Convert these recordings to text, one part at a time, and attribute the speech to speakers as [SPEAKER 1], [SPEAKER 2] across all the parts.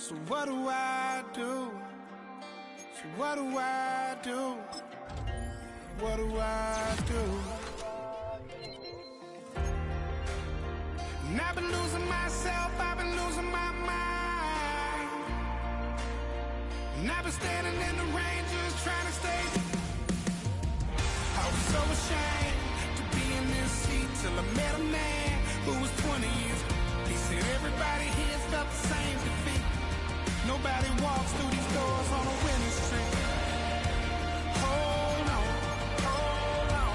[SPEAKER 1] So what do I do? So what do I do? What do I do? And I've been losing myself, I've been losing my mind. And I've been standing in the rain just trying to stay. I was so ashamed to be in this seat till I met a man who was 20 years. He said everybody here's felt the same defeat. Nobody walks through these doors on a winning streak. Hold on, hold on.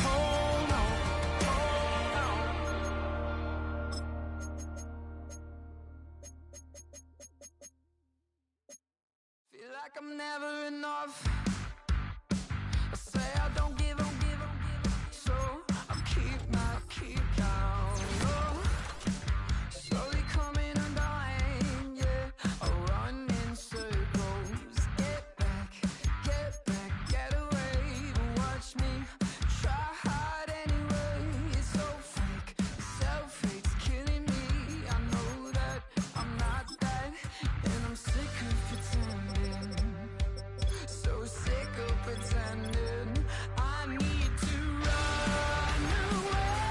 [SPEAKER 1] Hold on, hold on. Feel like I'm never enough. I say I don't give up, so I keep down. Oh. Slowly coming undone, yeah. I run in circles. Get back, get away. Watch me try hard anyway. It's so fake, self-hate's killing me. I know that I'm not that, and I'm sick of pretending. So sick of pretending. I need to run away.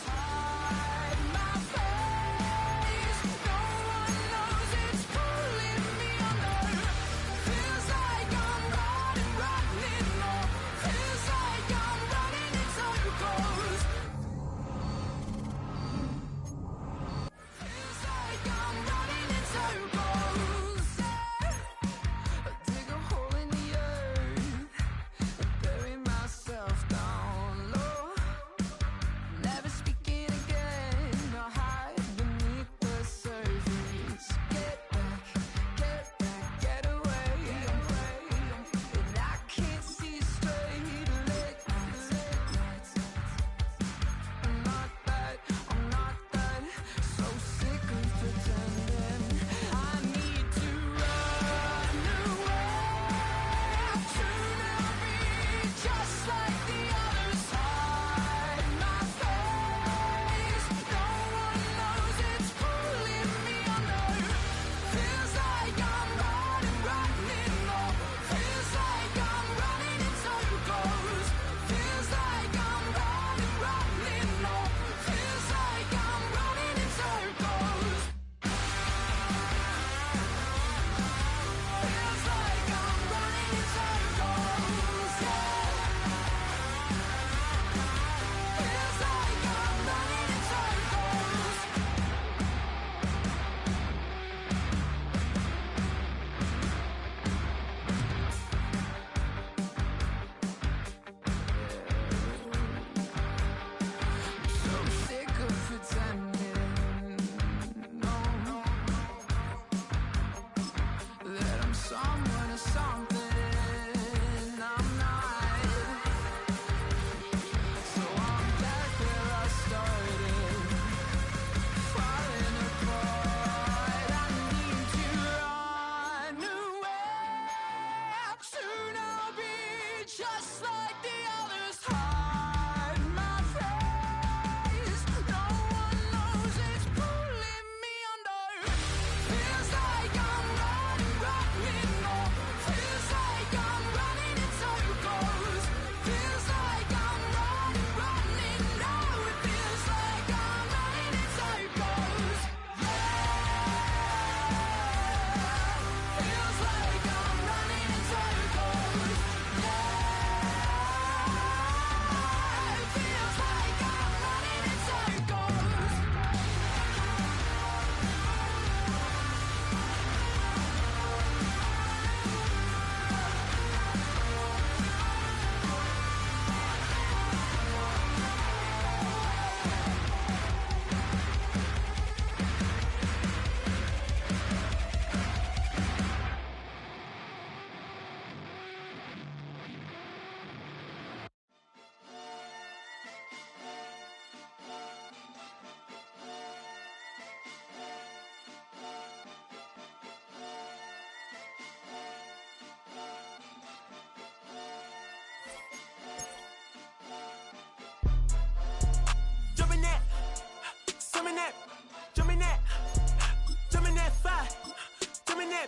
[SPEAKER 1] Hide my face. No one knows it's pulling me under. Feels like I'm running low. Feels like I'm running in circles. Feels like I'm running in circles. I dig a hole in the earth, bury myself down low. Never speaking again, I hide beneath the surface. Get back, get away. And I can't see straight. Late nights. I'm not that. So sick of pretending. I need to run away. To now be just like the others. Hide my face. No one knows it's pulling me under. Feels like I'm running low. Feels like I'm running in circles. Feels like I'm running low. Feels like I'm running in circles. Feels like I'm running in circles. Yeah. Feels like I'm running in circles. So sick of pretending, no, that I'm someone or something I'm not. So I'm back where I started, falling apart. I need to run away. To now be just like the others. Hide my face. No one knows it's pulling me under. Feels like I'm running low. Feels like I'm running in circles. Feels like I'm running now. It feels like I'm running in circles. Feels like I'm running in circles. jumping that, summon that, jumping that, jumping that fire, jumping that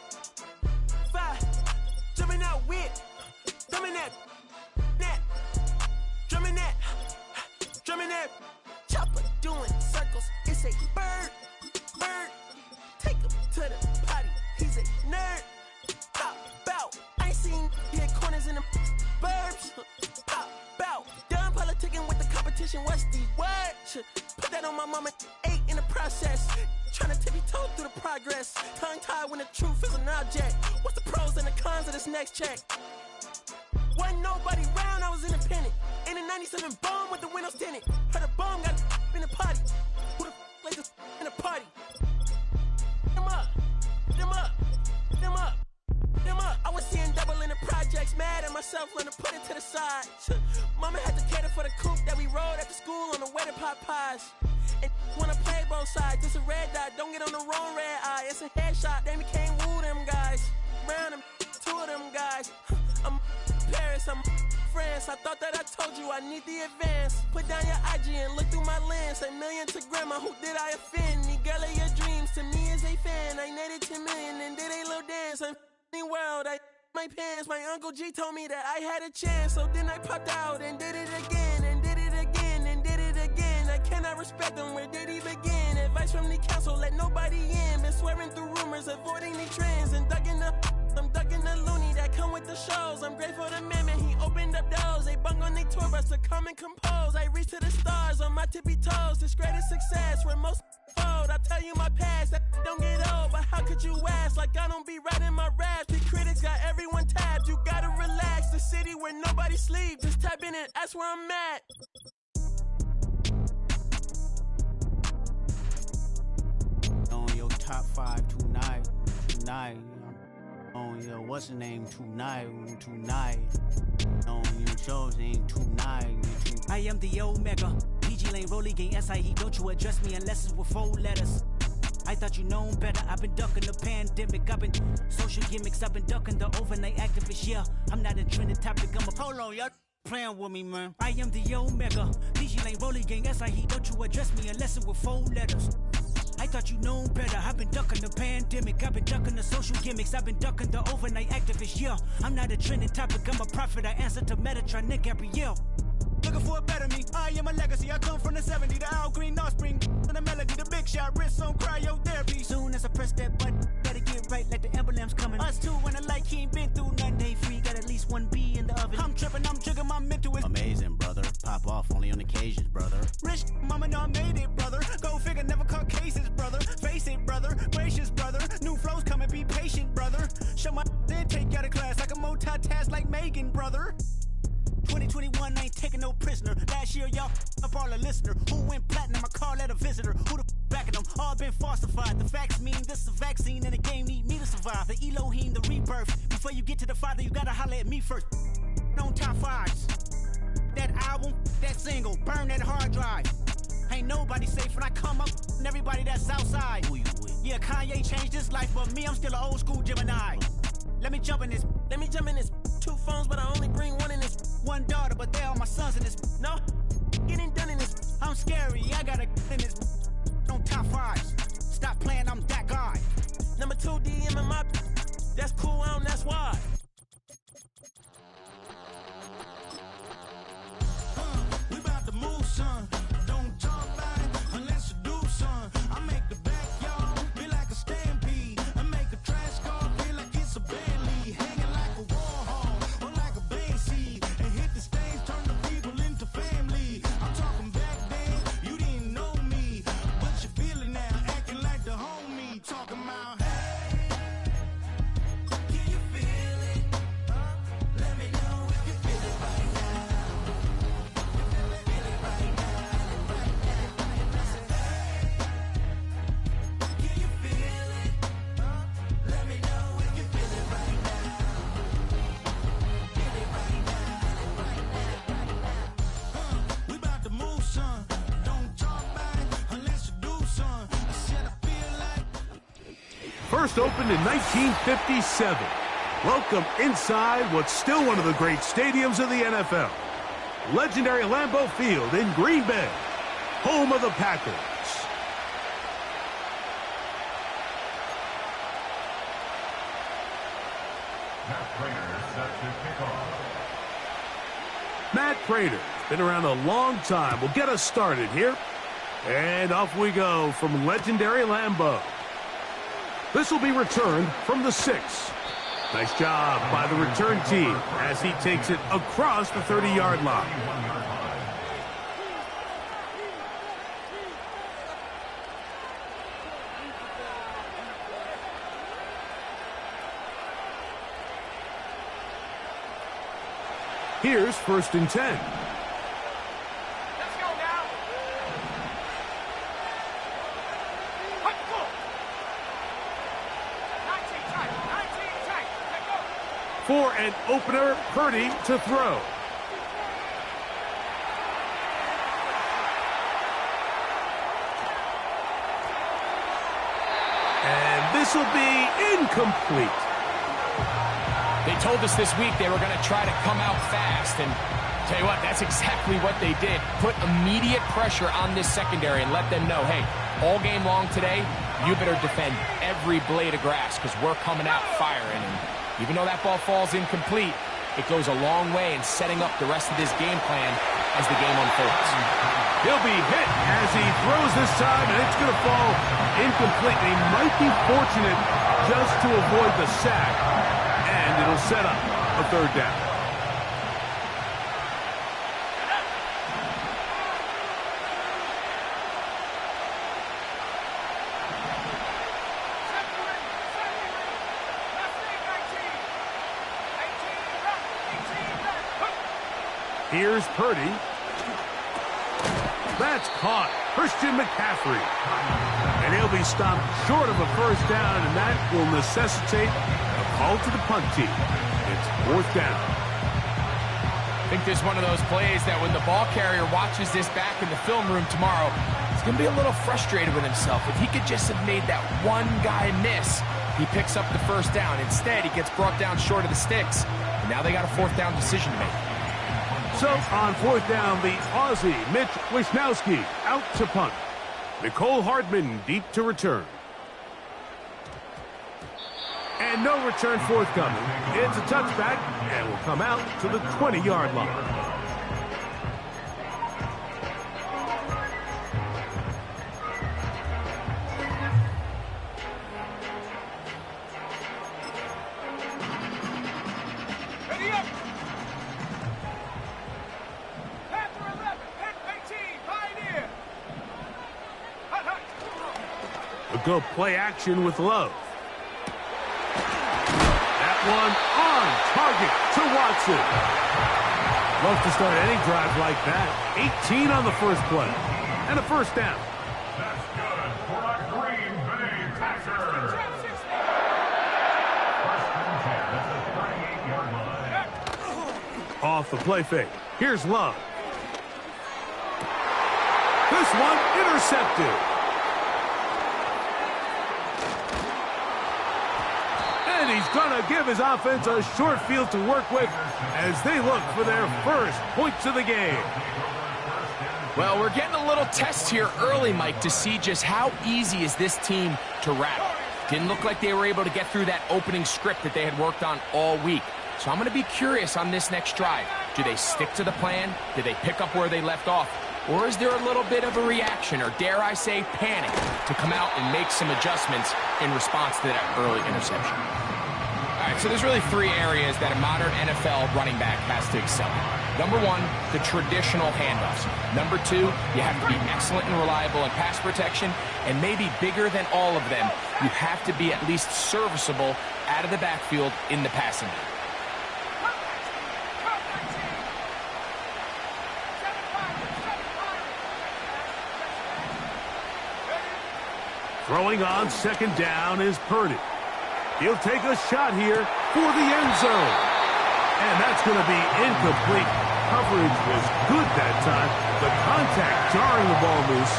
[SPEAKER 1] fire, jumping out with, jumping that, drumming that, drumming that, chopper doing circles. It's a bird, take him to the potty. He's a nerd. Pop out. I ain't seen hit corners in the burbs. Pop out. Done politicking with the competition. What's the word? Put that on my mama. 8 in the process. Trying to tippy-toe through the progress. Tongue-tied when the truth is an object. What's the pros and the cons of this next check? Wasn't nobody round, I was independent. In a 97 bomb with the windows tinted. Heard a bomb got in the party. Who the like this in the party? Them up, them up, them up, them up. I was seeing double in the projects, mad at myself, learn to put it to the side. Mama had to cater for the coupe that we rode after school on the way to pot pies. And wanna play both sides, it's a red dot, don't get on the wrong red eye. It's a headshot, they became woo them guys. Round them, 2 of them guys. I'm Paris, I'm France. I thought that I told you I need the advance. Put down your IG and look through my lens. A million to grandma, who did I offend? The girl of your dreams to me is a fan. I netted 10 million and did a little dance. I'm f***ing world, I my pants. My Uncle G told me that I had a chance. So then I popped out and did it again. And did it again and did it again. I cannot respect them, where did he begin? Advice from the council, let nobody in. Been swearing through rumors, avoiding the trends. And ducking I'm ducking the loony that come with the shows. I'm grateful to Mammon, he opened up doors. They bung on their tour bus to come and compose. I reach to the stars on my tippy toes. This greatest success where most fold. I tell you my past, that don't get old. But how could you ask? Like I don't be writing my raps. The critics got everyone tabbed. You gotta relax. The city where nobody sleeps. Just tap in and that's where I'm at.
[SPEAKER 2] On your top 5 tonight. On your what's the name tonight. On your shows ain't tonight.
[SPEAKER 3] I am the Omega. PG Lane, Rolly Gang, SIE. Don't you address me unless it's with 4 letters. I thought you known better. I've been ducking the pandemic. I've been social gimmicks. I've been ducking the overnight activists. Yeah, I'm not a trending topic. I'm a
[SPEAKER 2] Hold on, y'all playing with me, man.
[SPEAKER 3] I am the Omega. PG Lane, Rolly Gang, SIE. Don't you address me unless it's with 4 letters. I thought you known better. I've been ducking the pandemic. I've been ducking the social gimmicks. I've been ducking the overnight activists. Yeah, I'm not a trending topic. I'm a prophet. I answer to Metatron, Nick Gabrielle.
[SPEAKER 4] Looking for a better me. I am a legacy. I come from the 70s. The Al Green offspring. The melody, the big shot. Wrist on cryotherapy.
[SPEAKER 3] Soon as I press that button, better get right like the emblem's coming.
[SPEAKER 4] Us two when I like he ain't been through nothing.
[SPEAKER 3] Day free, got at least 1 B in the oven.
[SPEAKER 4] I'm tripping, I'm jigging, my mental is
[SPEAKER 2] Amazing, brother. Pop off only on occasions, brother.
[SPEAKER 4] rich. Mama know I made it, brother. Go figure, never caught cases, brother. Face it, brother. Gracious, brother. New flows coming, be patient, brother. Show my then take you out of class like a multitask like Megan, brother. 2021 ain't taking no prisoner. Last year, y'all up all the listener. Who went platinum? I call that a visitor. Who the backing them? All been falsified. The facts mean this is a vaccine and the game need me to survive. The Elohim, the rebirth. Before you get to the Father, you gotta holler at me first. On top 5s. That album, that single, burn that hard drive. Ain't nobody safe when I come up and everybody that's outside.
[SPEAKER 2] Who you with?
[SPEAKER 4] Yeah, Kanye changed his life, but me, I'm still an old school Gemini. Let me jump in this.
[SPEAKER 1] 2 phones, but I only bring 1 in this.
[SPEAKER 4] 1 daughter, but they all my sons in this.
[SPEAKER 1] No, getting done in this.
[SPEAKER 4] I'm scary, I got a in this. On top 5s. Stop playing, I'm that guy.
[SPEAKER 1] Number 2 DM in my. That's cool, that's why.
[SPEAKER 5] We about to move, son. Don't talk about it unless you do, son. I make the backyard feel like a stampede. I make a trash car feel like it's a Bentley. Hanging like a war hall or like a base seed. And hit the stage, turn the people into family. I'm talking back then, you didn't know me. But you feel it now, acting like the homie. Talking about, hey, can you feel it? Let me know if you feel it right now.
[SPEAKER 6] First opened in 1957. Welcome inside what's still one of the great stadiums of the NFL. Legendary Lambeau Field in Green Bay. home of the Packers. Matt Prater's been around a long time. Will get us started here. And off we go from legendary Lambeau. This will be returned from the 6. Nice job by the return team as he takes it across the 30-yard line. Here's 1st and 10.
[SPEAKER 7] Let's go now. Hut, go. 19 tight. 19 tight. Let go.
[SPEAKER 6] For an opener, Purdy to throw. And this will be incomplete.
[SPEAKER 8] They told us this week they were going to try to come out fast, and tell you what, that's exactly what they did. Put immediate pressure on this secondary and let them know, hey, all game long today, you better defend every blade of grass because we're coming out firing. And even though that ball falls incomplete, it goes a long way in setting up the rest of this game plan as the game unfolds.
[SPEAKER 6] He'll be hit as he throws this time, and it's going to fall incomplete. They might be fortunate just to avoid the sack. And it'll set up a 3rd down. Here's Purdy. That's caught. Christian McCaffrey. And he'll be stopped short of a 1st down, and that will necessitate call to the punt team. It's 4th down.
[SPEAKER 8] I think this is one of those plays that when the ball carrier watches this back in the film room tomorrow, he's going to be a little frustrated with himself. If he could just have made that one guy miss, he picks up the 1st down. Instead, he gets brought down short of the sticks. And now they got a 4th down decision to make.
[SPEAKER 6] So on 4th down, the Aussie Mitch Wisnowski out to punt. Nicole Hardman deep to return. And no return forthcoming. It's a touchback and will come out to the 20-yard line.
[SPEAKER 7] Ready up. Panther 11. Panther 18. Pioneer. Hut, hut.
[SPEAKER 6] A go play action with Love. One on target to Watson. Love to start any drive like that. 18 on the first play. And a 1st down.
[SPEAKER 9] That's good for a Green Bay Packer. 1st and 10 at the 38-yard line.
[SPEAKER 6] Off the play fake. Here's Love. This one intercepted. And he's going to give his offense a short field to work with as they look for their 1st points of the game.
[SPEAKER 8] Well, we're getting a little test here early, Mike, to see just how easy is this team to rattle. Didn't look like they were able to get through that opening script that they had worked on all week. So I'm going to be curious on this next drive. Do they stick to the plan? Do they pick up where they left off? Or is there a little bit of a reaction, or dare I say panic, to come out and make some adjustments in response to that early interception? All right, so there's really 3 areas that a modern NFL running back has to excel in. Number 1, the traditional handoffs. Number 2, you have to be excellent and reliable in pass protection. And maybe bigger than all of them, you have to be at least serviceable out of the backfield in the passing game.
[SPEAKER 6] Throwing on 2nd down is Purdy. He'll take a shot here for the end zone. And that's going to be incomplete. Coverage was good that time. The contact jarring the ball loose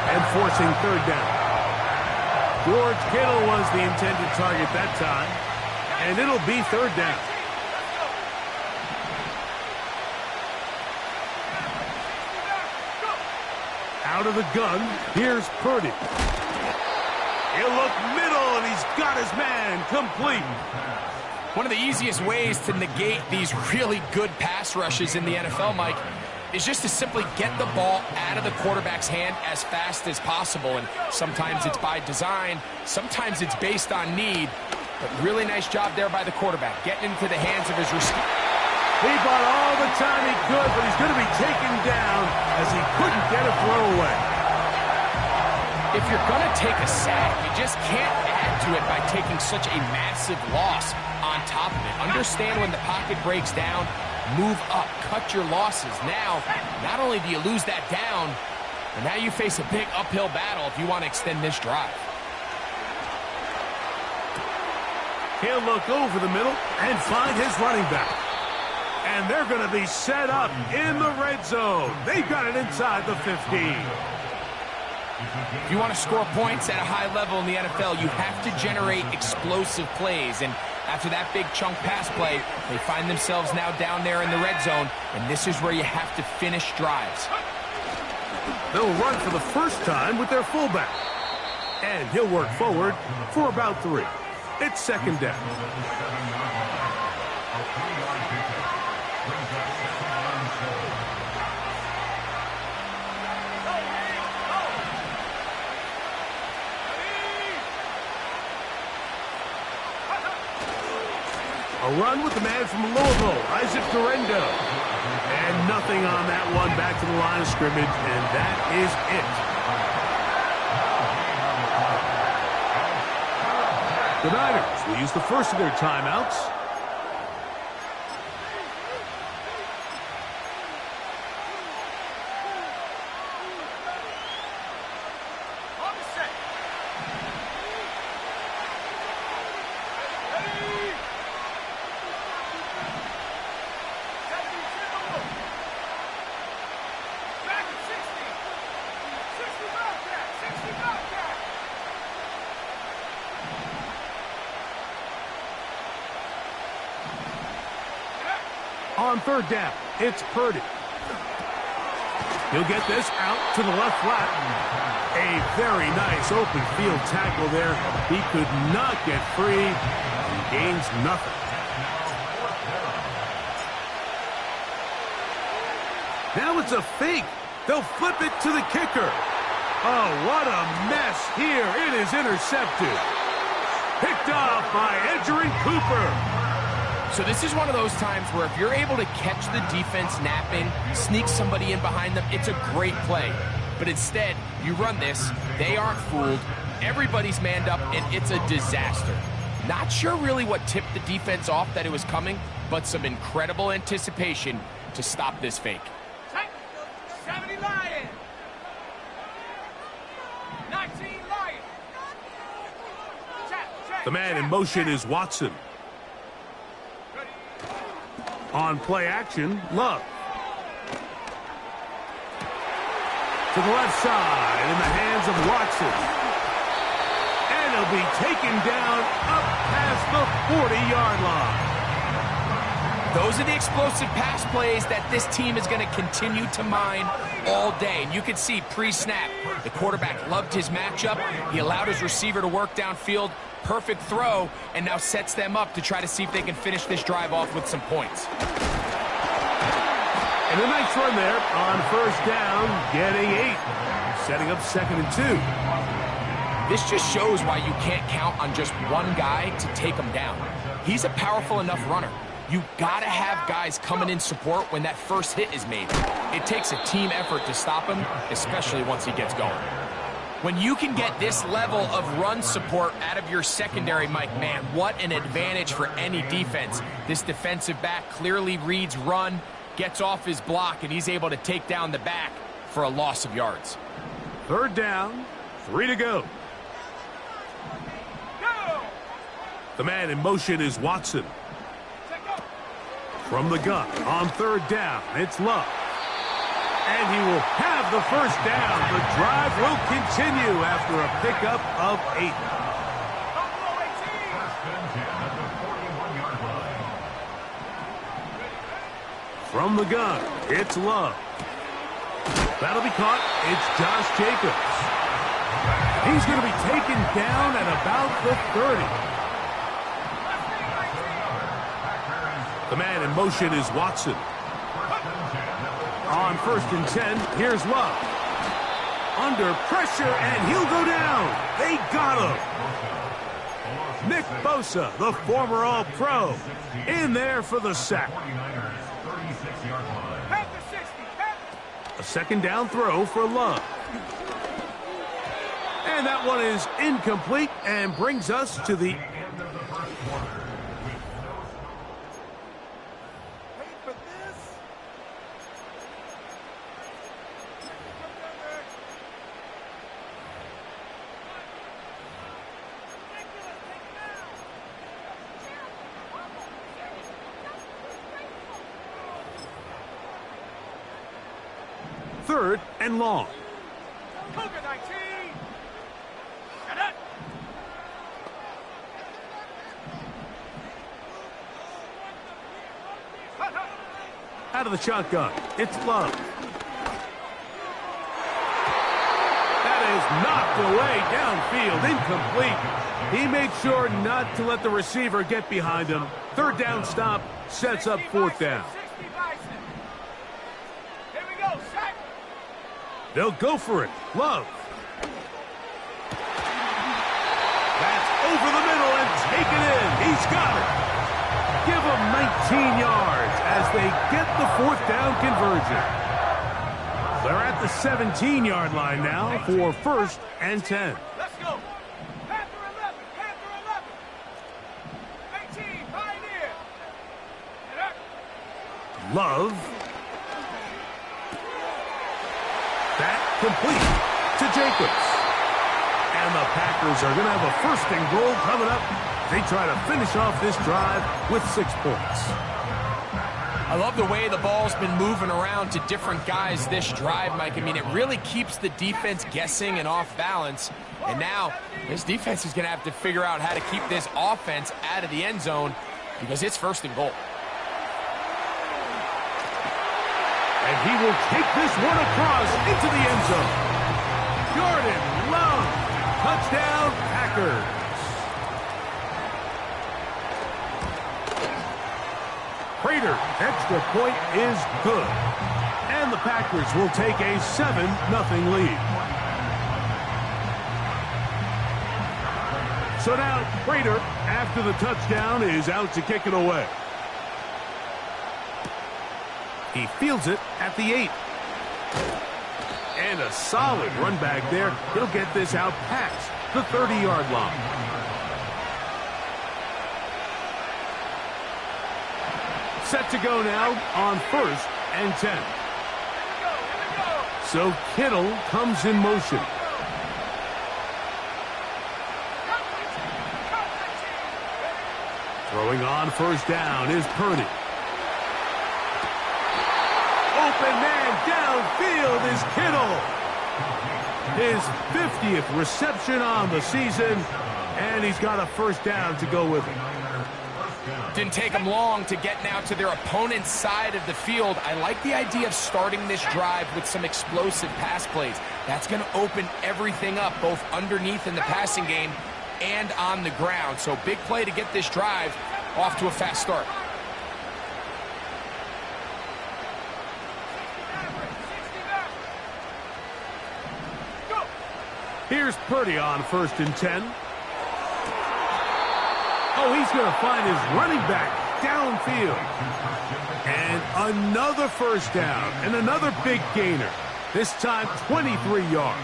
[SPEAKER 6] and forcing 3rd down. George Kittle was the intended target that time. And it'll be 3rd down. Out Out of the gun, here's Purdy. He'll look middle, and he's got his man complete.
[SPEAKER 8] One of the easiest ways to negate these really good pass rushes in the NFL, Mike, is just to simply get the ball out of the quarterback's hand as fast as possible. And sometimes it's by design, sometimes it's based on need. But really nice job there by the quarterback, getting into the hands of his receiver.
[SPEAKER 6] He bought all the time he could, but he's going to be taken down as he couldn't get a throwaway.
[SPEAKER 8] If you're going to take a sack, you just can't add to it by taking such a massive loss on top of it. Understand when the pocket breaks down, move up, cut your losses. Now, not only do you lose that down, but now you face a big uphill battle if you want to extend this drive.
[SPEAKER 6] He'll look over the middle and find his running back. And they're going to be set up in the red zone. They've got it inside the 15.
[SPEAKER 8] If you want to score points at a high level in the NFL, you have to generate explosive plays. And after that big chunk pass play, they find themselves now down there in the red zone. And this is where you have to finish drives.
[SPEAKER 6] They'll run for the first time with their fullback. And he'll work forward for about 3. It's second down. A run with the man from Louisville, Isaac Durendo. And nothing on that one, back to the line of scrimmage, and that is it. The Niners will use the first of their timeouts. On third down, it's Purdy. He'll get this out to the left flat. A very nice open field tackle there. He could not get free. He gains nothing. Now it's a fake. They'll flip it to the kicker. Oh, what a mess here. It is intercepted. Picked off by Edgerrin Cooper.
[SPEAKER 8] So this is one of those times where if you're able to catch the defense napping, sneak somebody in behind them, it's a great play. But instead, you run this, they aren't fooled, everybody's manned up, and it's a disaster. Not sure really what tipped the defense off that it was coming, but some incredible anticipation to stop this fake.
[SPEAKER 7] 70 Lions. 19 Lions.
[SPEAKER 6] The man in motion is Watson. On play action, Love. To the left side, in the hands of Watson. And he'll be taken down up past the 40-yard line.
[SPEAKER 8] Those are the explosive pass plays that this team is going to continue to mine all day. And you can see pre-snap, the quarterback loved his matchup. He allowed his receiver to work downfield. Perfect throw, and now sets them up to try to see if they can finish this drive off with some points.
[SPEAKER 6] And a nice run there on first down, getting 8. Setting up 2nd and 2.
[SPEAKER 8] This just shows why you can't count on just one guy to take him down. He's a powerful enough runner. You gotta have guys coming in support when that first hit is made. It takes a team effort to stop him, especially once he gets going. When you can get this level of run support out of your secondary, Mike, man, what an advantage for any defense. This defensive back clearly reads run, gets off his block, and he's able to take down the back for a loss of yards.
[SPEAKER 6] Third down, 3 to go. The man in motion is Watson. From the gun, on third down, it's Love. And he will have the first down. The drive will continue after a pickup of 8. From the gun, it's Love. That'll be caught. It's Josh Jacobs. He's going to be taken down at about the 30. The man in motion is Watson. On 1st and 10, here's Love. Under pressure, and he'll go down. They got him. Nick Bosa, the former All-Pro, in there for the sack. A 2nd down throw for Love. And that one is incomplete and brings us to the end of the first quarter.
[SPEAKER 7] Wait for this.
[SPEAKER 6] Third and long.
[SPEAKER 7] Cougar 19. And up.
[SPEAKER 6] Out of the shotgun, it's Love. That is knocked away downfield, incomplete. He made sure not to let the receiver get behind him. 3rd down stop sets up 4th down.
[SPEAKER 7] Here we go, sack.
[SPEAKER 6] They'll go for it. Love. That's over the middle and taken in. He's got it. Give him 19 yards as they get the 4th down conversion. They're at the 17-yard line now for 1st and 10.
[SPEAKER 7] Let's go. Panther 11. Panther 11. 18. Pioneer. And up.
[SPEAKER 6] Love. That complete to Jacobs. And the Packers are going to have a 1st and goal coming up. They try to finish off this drive with 6 points.
[SPEAKER 8] I love the way the ball's been moving around to different guys this drive, Mike. I mean, it really keeps the defense guessing and off balance. And now this defense is going to have to figure out how to keep this offense out of the end zone because it's 1st and goal.
[SPEAKER 6] And he will take this one across into the end zone. Jordan Love, touchdown Packers. Prater, extra point is good. And the Packers will take a 7-0 lead. So now Prater, after the touchdown, is out to kick it away. He fields it at the 8. And a solid run back there. He'll get this out past the 30-yard line. Set to go now on 1st and 10. So Kittle comes in motion. Throwing on 1st down is Purdy. Open man downfield is Kittle. His 50th reception on the season, and he's got a 1st down to go with it.
[SPEAKER 8] Didn't take them long to get now to their opponent's side of the field. I like the idea of starting this drive with some explosive pass plays. That's going to open everything up, both underneath in the passing game and on the ground. So big play to get this drive off to a fast start.
[SPEAKER 6] Here's Purdy on 1st and 10. Oh, he's going to find his running back downfield. And another 1st down and another big gainer. This time 23 yards.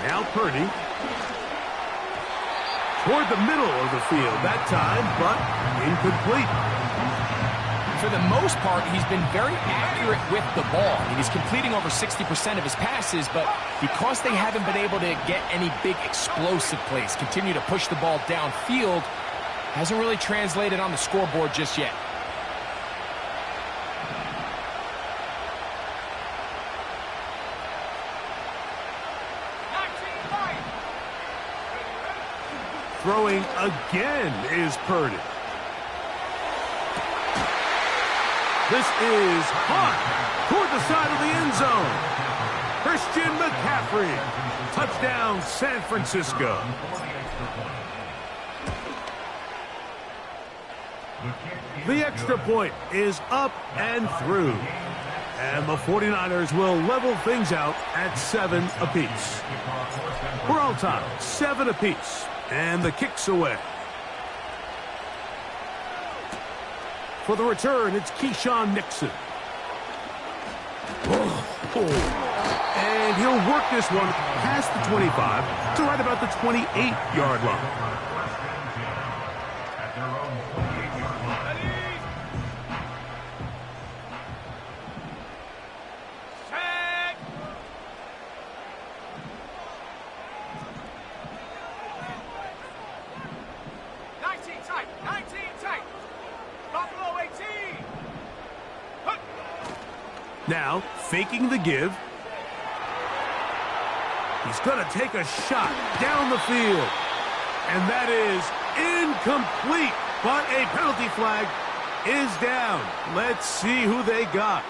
[SPEAKER 6] Now Purdy. Toward the middle of the field that time, but incomplete.
[SPEAKER 8] For the most part, he's been very accurate with the ball. I mean, he's completing over 60% of his passes, but because they haven't been able to get any big explosive plays, continue to push the ball downfield, hasn't really translated on the scoreboard just yet.
[SPEAKER 6] throwing again is Purdy. This is hot toward the side of the end zone. Christian McCaffrey. Touchdown, San Francisco. The extra point is up and through. And the 49ers will level things out at 7 apiece. We're all tied, 7 apiece. And the kick's away. For the return, it's Keyshawn Nixon. And he'll work this one past the 25 to right about the 28-yard line. Now, faking the give. He's going to take a shot down the field. And that is incomplete. But a penalty flag is down. Let's see who they got.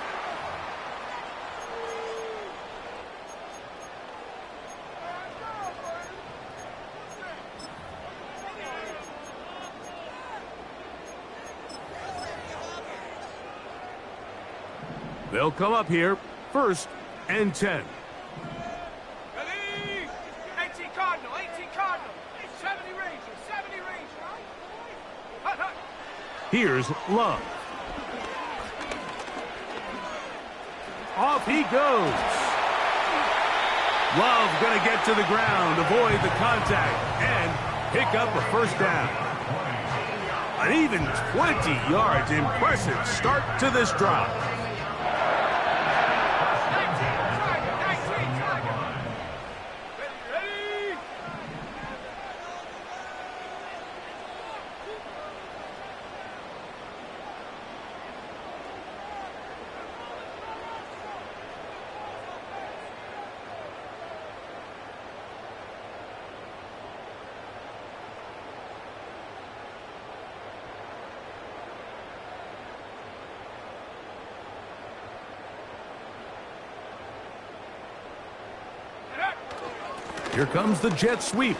[SPEAKER 6] They'll come up here, 1st and 10.
[SPEAKER 7] 18 Cardinal, 18 Cardinal. 70 Rangers, 70 Rangers. Hut, hut.
[SPEAKER 6] Here's Love. Off he goes. Love going to get to the ground, avoid the contact, and pick up a 1st down. An even 20 yards. Impressive start to this drive. Here comes the jet sweep.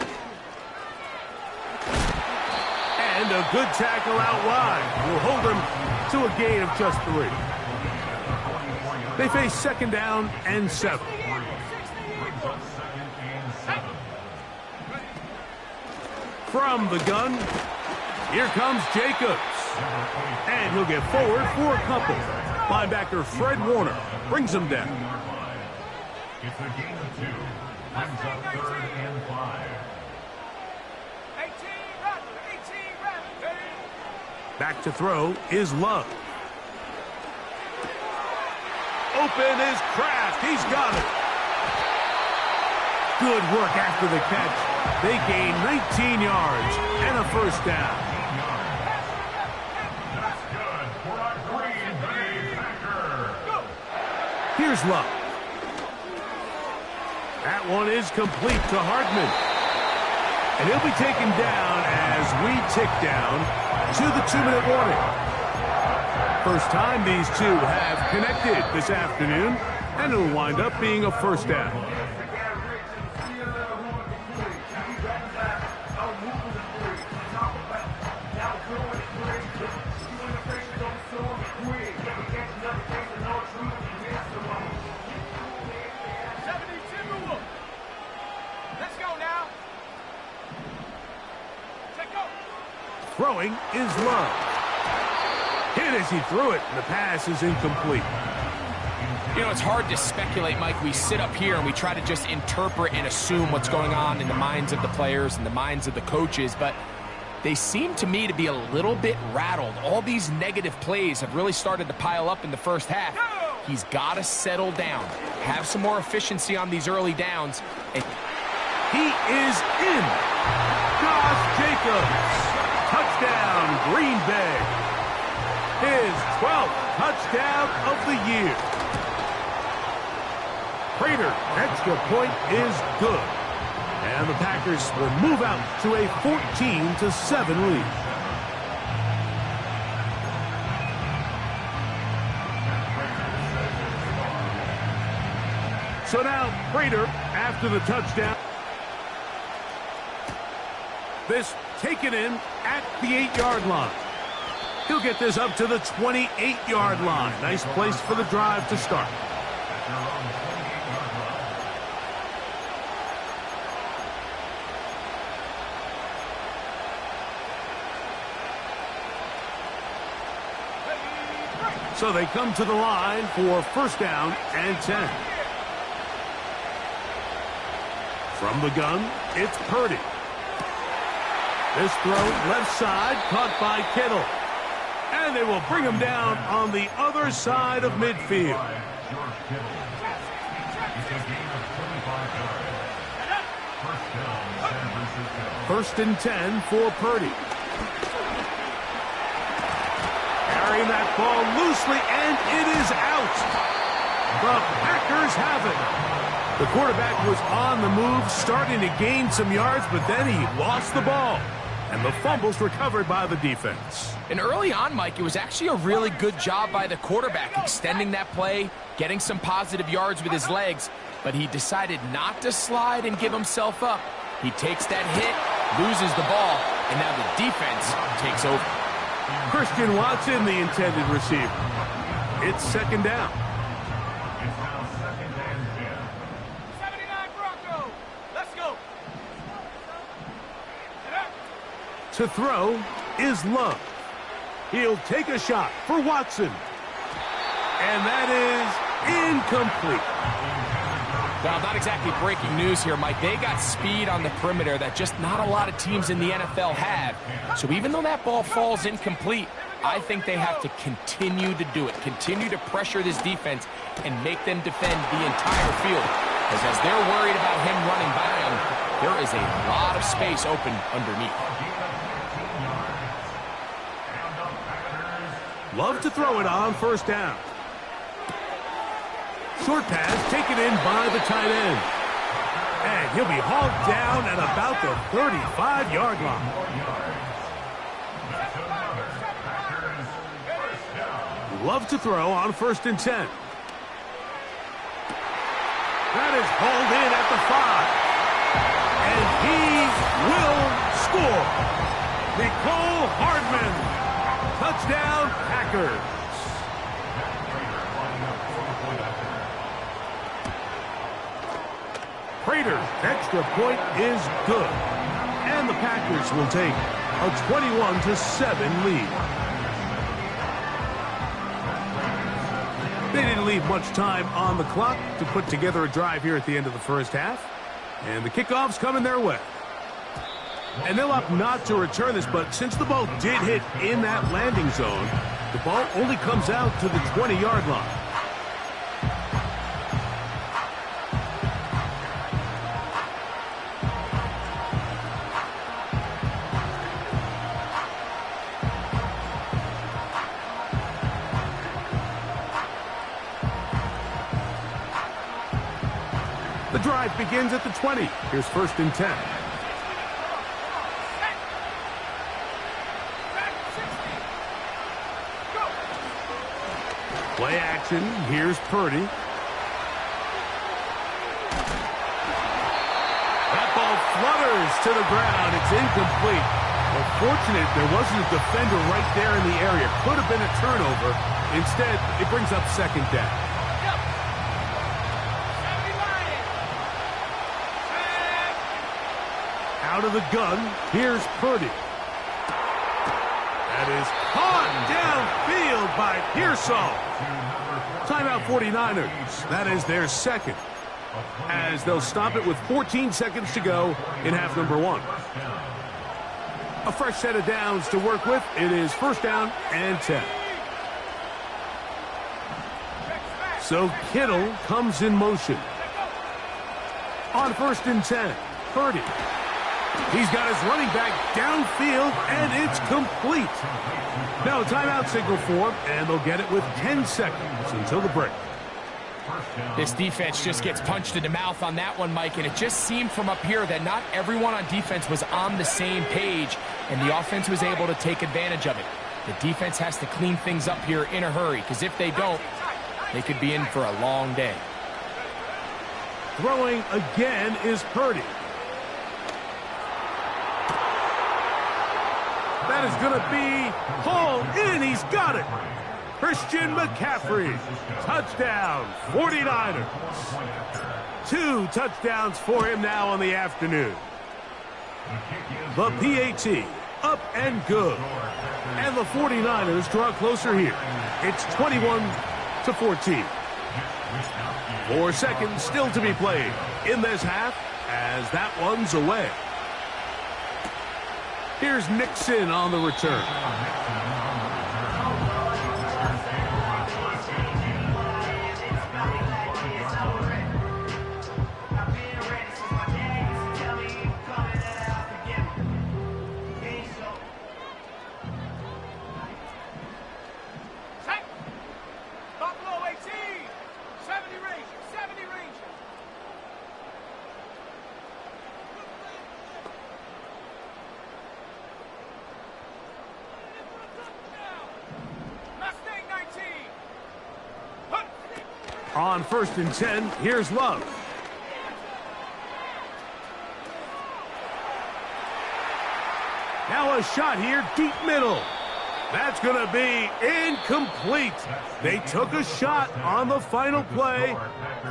[SPEAKER 6] And a good tackle out wide will hold him to a gain of just 3. They face 2nd down and 7. From the gun, here comes Jacobs. And he'll get forward for a couple. Linebacker Fred Warner brings him down.
[SPEAKER 9] It's a gain of 2. Time's up, 3rd and 5.
[SPEAKER 7] 18 Rattler.
[SPEAKER 6] Back to throw is Love. Open is Kraft. He's got it. Good work after the catch. They gain 19 yards and a 1st down.
[SPEAKER 9] That's good for a Green Bay Packer.
[SPEAKER 6] Here's Love. That one is complete to Hartman. And he'll be taken down as we tick down to the 2-minute warning. First time these two have connected this afternoon, and it'll wind up being a 1st down. Throwing is Love. Hit as he threw it, and the pass is incomplete.
[SPEAKER 8] You know, it's hard to speculate, Mike. We sit up here and we try to just interpret and assume what's going on in the minds of the players and the minds of the coaches, but they seem to me to be a little bit rattled. All these negative plays have really started to pile up in the first half. He's got to settle down, have some more efficiency on these early downs. And
[SPEAKER 6] he is in. Josh Jacobs. Touchdown, Green Bay. His 12th touchdown of the year. Prater, extra point is good. And the Packers will move out to a 14-7 lead. So now, Prater, after the touchdown. This taken in at the 8-yard line. He'll get this up to the 28-yard line. Nice place for the drive to start. So they come to the line for first down and 10. From the gun, it's Purdy. This throw left side, caught by Kittle. And they will bring him down on the other side of midfield. First and 10 for Purdy. Carrying that ball loosely, and it is out. The Packers have it. The quarterback was on the move, starting to gain some yards, but then he lost the ball. And the fumble's recovered by the defense.
[SPEAKER 8] And early on, Mike, it was actually a really good job by the quarterback, extending that play, getting some positive yards with his legs, but he decided not to slide and give himself up. He takes that hit, loses the ball, and now the defense takes over.
[SPEAKER 6] Christian Watson, the intended receiver. It's second down.
[SPEAKER 9] It's now second and 10.
[SPEAKER 7] 79 Bronco. Let's go.
[SPEAKER 6] To throw is Love. He'll take a shot for Watson. And that is incomplete.
[SPEAKER 8] Well, not exactly breaking news here, Mike. They got speed on the perimeter that just not a lot of teams in the NFL have. So even though that ball falls incomplete, I think they have to continue to do it, continue to pressure this defense and make them defend the entire field. Because as they're worried about him running by them, there is a lot of space open underneath.
[SPEAKER 6] Love to throw it on first down. Short pass taken in by the tight end. And he'll be hauled down at about the 35-yard line. Love to throw on first and 10. That is hauled in at the 5. And he will score. Nicole Hardman. Touchdown, Packers. Prater's extra point is good. And the Packers will take a 21-7 lead. They didn't leave much time on the clock to put together a drive here at the end of the first half. And the kickoff's coming their way. And they'll opt not to return this, but since the ball did hit in that landing zone, the ball only comes out to the 20-yard line. The drive begins at the 20. Here's first and 10. Play action. Here's Purdy. That ball flutters to the ground. It's incomplete. Well, fortunate there wasn't a defender right there in the area. Could have been a turnover. Instead, it brings up second down. Out of the gun, here's Purdy. That is caught downfield by Pearsall. Timeout 49ers. That is their second. As they'll stop it with 14 seconds to go in half number 1. A fresh set of downs to work with. It is first down and 10. So Kittle comes in motion. On first and 10, Purdy. He's got his running back downfield, and it's complete. Now, timeout signal for him, and they'll get it with 10 seconds until the break.
[SPEAKER 8] This defense just gets punched in the mouth on that one, Mike, and it just seemed from up here that not everyone on defense was on the same page, and the offense was able to take advantage of it. The defense has to clean things up here in a hurry, because if they don't, they could be in for a long day.
[SPEAKER 6] Throwing again is Purdy. That is going to be hauled in. He's got it. Christian McCaffrey. Touchdown, 49ers. 2 touchdowns for him now on the afternoon. The PAT up and good. And the 49ers draw closer here. It's 21-14. 4 seconds still to be played in this half as that one's away. Here's Nixon on the return.
[SPEAKER 7] Buffalo 18, 70 Rangers, 70 Rangers. Mustang 19.
[SPEAKER 6] On 1st and 10, here's Love. Now a shot here, deep middle. That's going to be incomplete. They took a shot on the final play.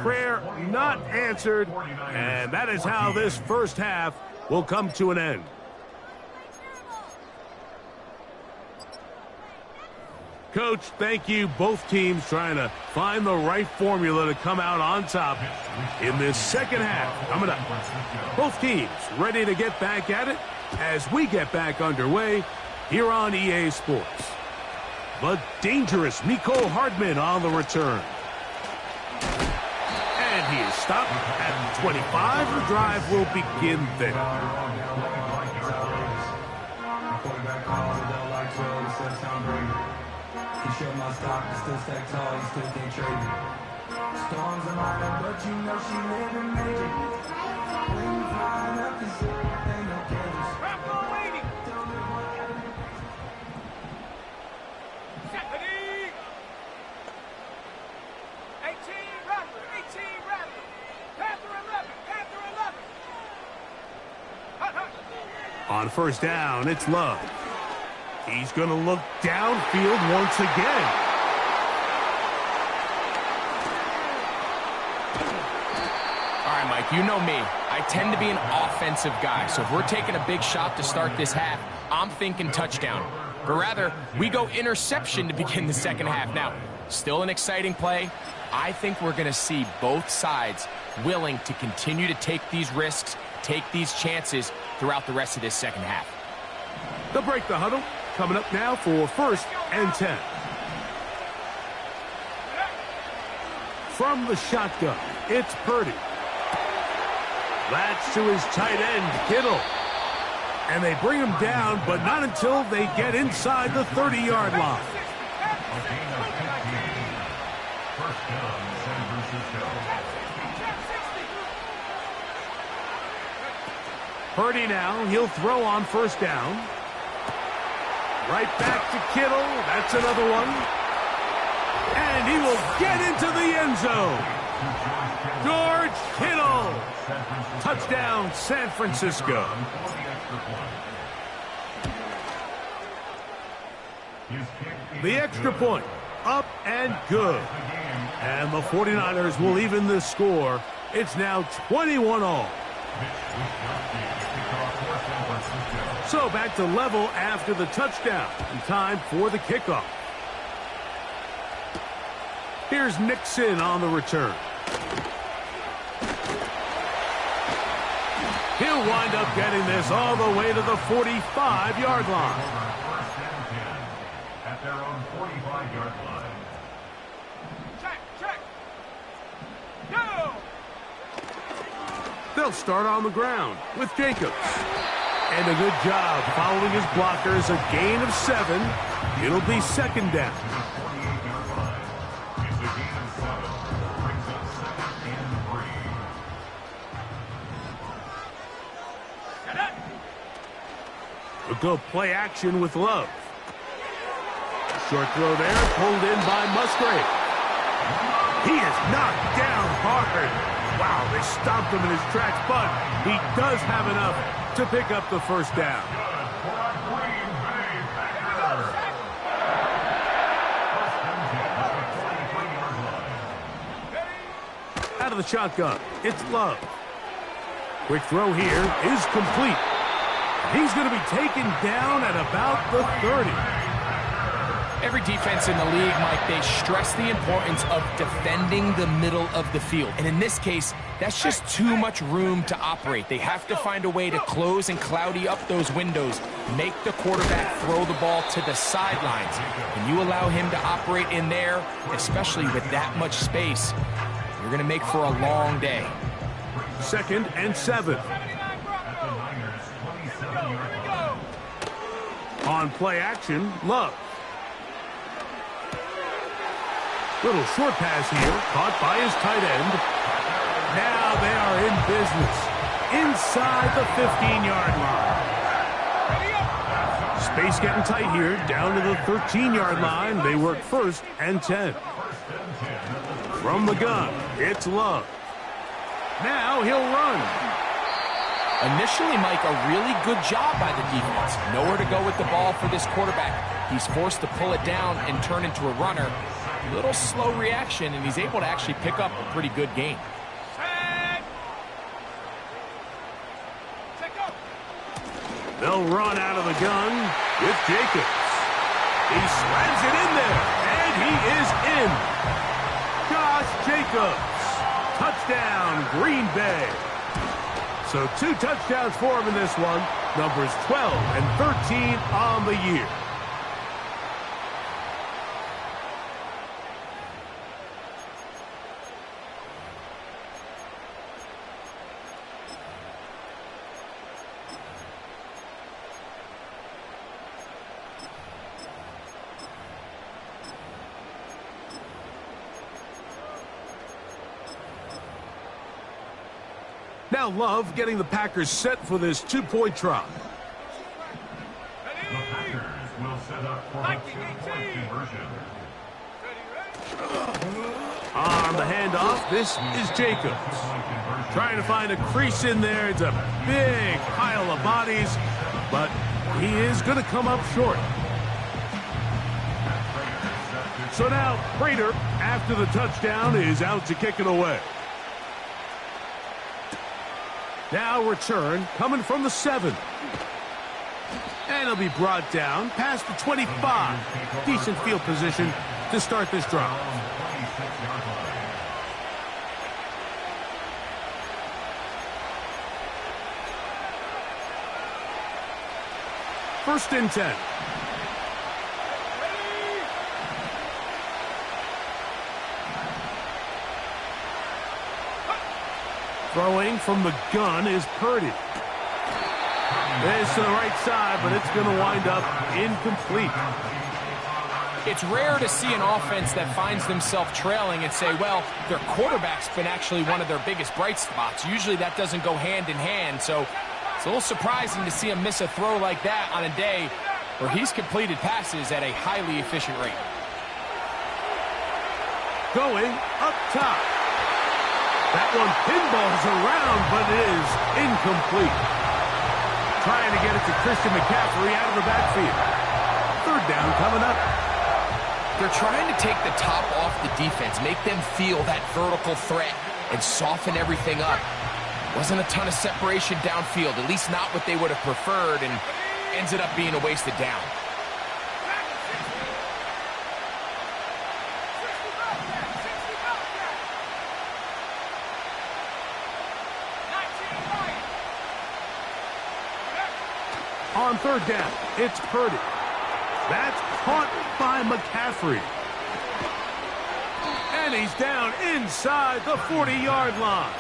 [SPEAKER 6] Prayer not answered. And that is how this first half will come to an end. Coach, thank you. Both teams trying to find the right formula to come out on top in this second half. Coming up, both teams ready to get back at it as we get back underway here on EA Sports. The dangerous Mecole Hardman on the return. And he is stopped at 25. The drive will begin there.
[SPEAKER 10] Show my stock, but still stack tall, you still can't trade me. Storms are mine, but you know she living major. When you flying up, you see ain't no cages.
[SPEAKER 7] Bravo 80. 70. 18 Rattler, 18 Rattler. Panther 11, Panther 11. Hut, hut.
[SPEAKER 6] On 1st down, it's Love. He's going to look downfield once again.
[SPEAKER 8] All right, Mike, you know me. I tend to be an offensive guy, so if we're taking a big shot to start this half, I'm thinking touchdown. But rather, we go interception to begin the second half. Now, still an exciting play. I think we're going to see both sides willing to continue to take these risks, take these chances throughout the rest of this second half.
[SPEAKER 6] They'll break the huddle. Coming up now for 1st and 10. From the shotgun, it's Purdy. That's to his tight end, Kittle. And they bring him down, but not until they get inside the 30-yard line. Purdy now, he'll throw on 1st down. Right back to Kittle. That's another one. And he will get into the end zone. George Kittle. Touchdown, San Francisco. The extra point. Up and good. And the 49ers will even the score. It's now 21-all. So back to level after the touchdown. And time for the kickoff. Here's Nixon on the return. He'll wind up getting this all the way to the 45-yard line.
[SPEAKER 9] At their own 45-yard line.
[SPEAKER 7] Check. Go!
[SPEAKER 6] They'll start on the ground with Jacobs. And a good job following his blockers, a gain of 7. It'll be 2nd down. We'll go play action with Love. Short throw there, pulled in by Musgrave. He is knocked down hard. Wow, they stopped him in his tracks, but he does have enough to pick up the first down. Out of the shotgun, it's Love. Quick throw here is complete. He's going to be taken down at about the 30.
[SPEAKER 8] Every defense in the league, Mike, they stress the importance of defending the middle of the field. And in this case, that's just too much room to operate. They have to find a way to close and cloudy up those windows, make the quarterback throw the ball to the sidelines. When you allow him to operate in there, especially with that much space, you're going to make for a long day.
[SPEAKER 6] 2nd and 7. On play action, Love. Little short pass here, caught by his tight end. Now they are in business, inside the 15-yard line. Space getting tight here, down to the 13-yard line. They work 1st and 10. From the gun, it's Love. Now he'll run.
[SPEAKER 8] Initially, Mike, a really good job by the defense. Nowhere to go with the ball for this quarterback. He's forced to pull it down and turn into a runner. A little slow reaction, and he's able to actually pick up a pretty good gain.
[SPEAKER 6] They'll run out of the gun with Jacobs. He slams it in there, and he is in. Josh Jacobs. Touchdown, Green Bay. So 2 touchdowns for him in this one. Numbers 12 and 13 on the year. Now Love getting the Packers set for this 2-point try.
[SPEAKER 9] The Packers will set up for a 2-point conversion.
[SPEAKER 6] On the handoff, this is Jacobs. Trying to find a crease in there. It's a big pile of bodies, but he is going to come up short. So now Prater, after the touchdown, is out to kick it away. Now return coming from the 7. And he'll be brought down past the 25. Decent field position to start this drive. First and 10. Throwing from the gun is Purdy. This to the right side, but it's going to wind up incomplete.
[SPEAKER 8] It's rare to see an offense that finds themselves trailing and say, well, their quarterback's been actually one of their biggest bright spots. Usually that doesn't go hand in hand, so it's a little surprising to see him miss a throw like that on a day where he's completed passes at a highly efficient rate.
[SPEAKER 6] Going up top. That one pinballs around, but it is incomplete. Trying to get it to Christian McCaffrey out of the backfield. 3rd down coming up.
[SPEAKER 8] They're trying to take the top off the defense, make them feel that vertical threat, and soften everything up. Wasn't a ton of separation downfield, at least not what they would have preferred, and ended up being a wasted down.
[SPEAKER 6] On 3rd down, it's Purdy. That's caught by McCaffrey. And he's down inside the 40-yard line.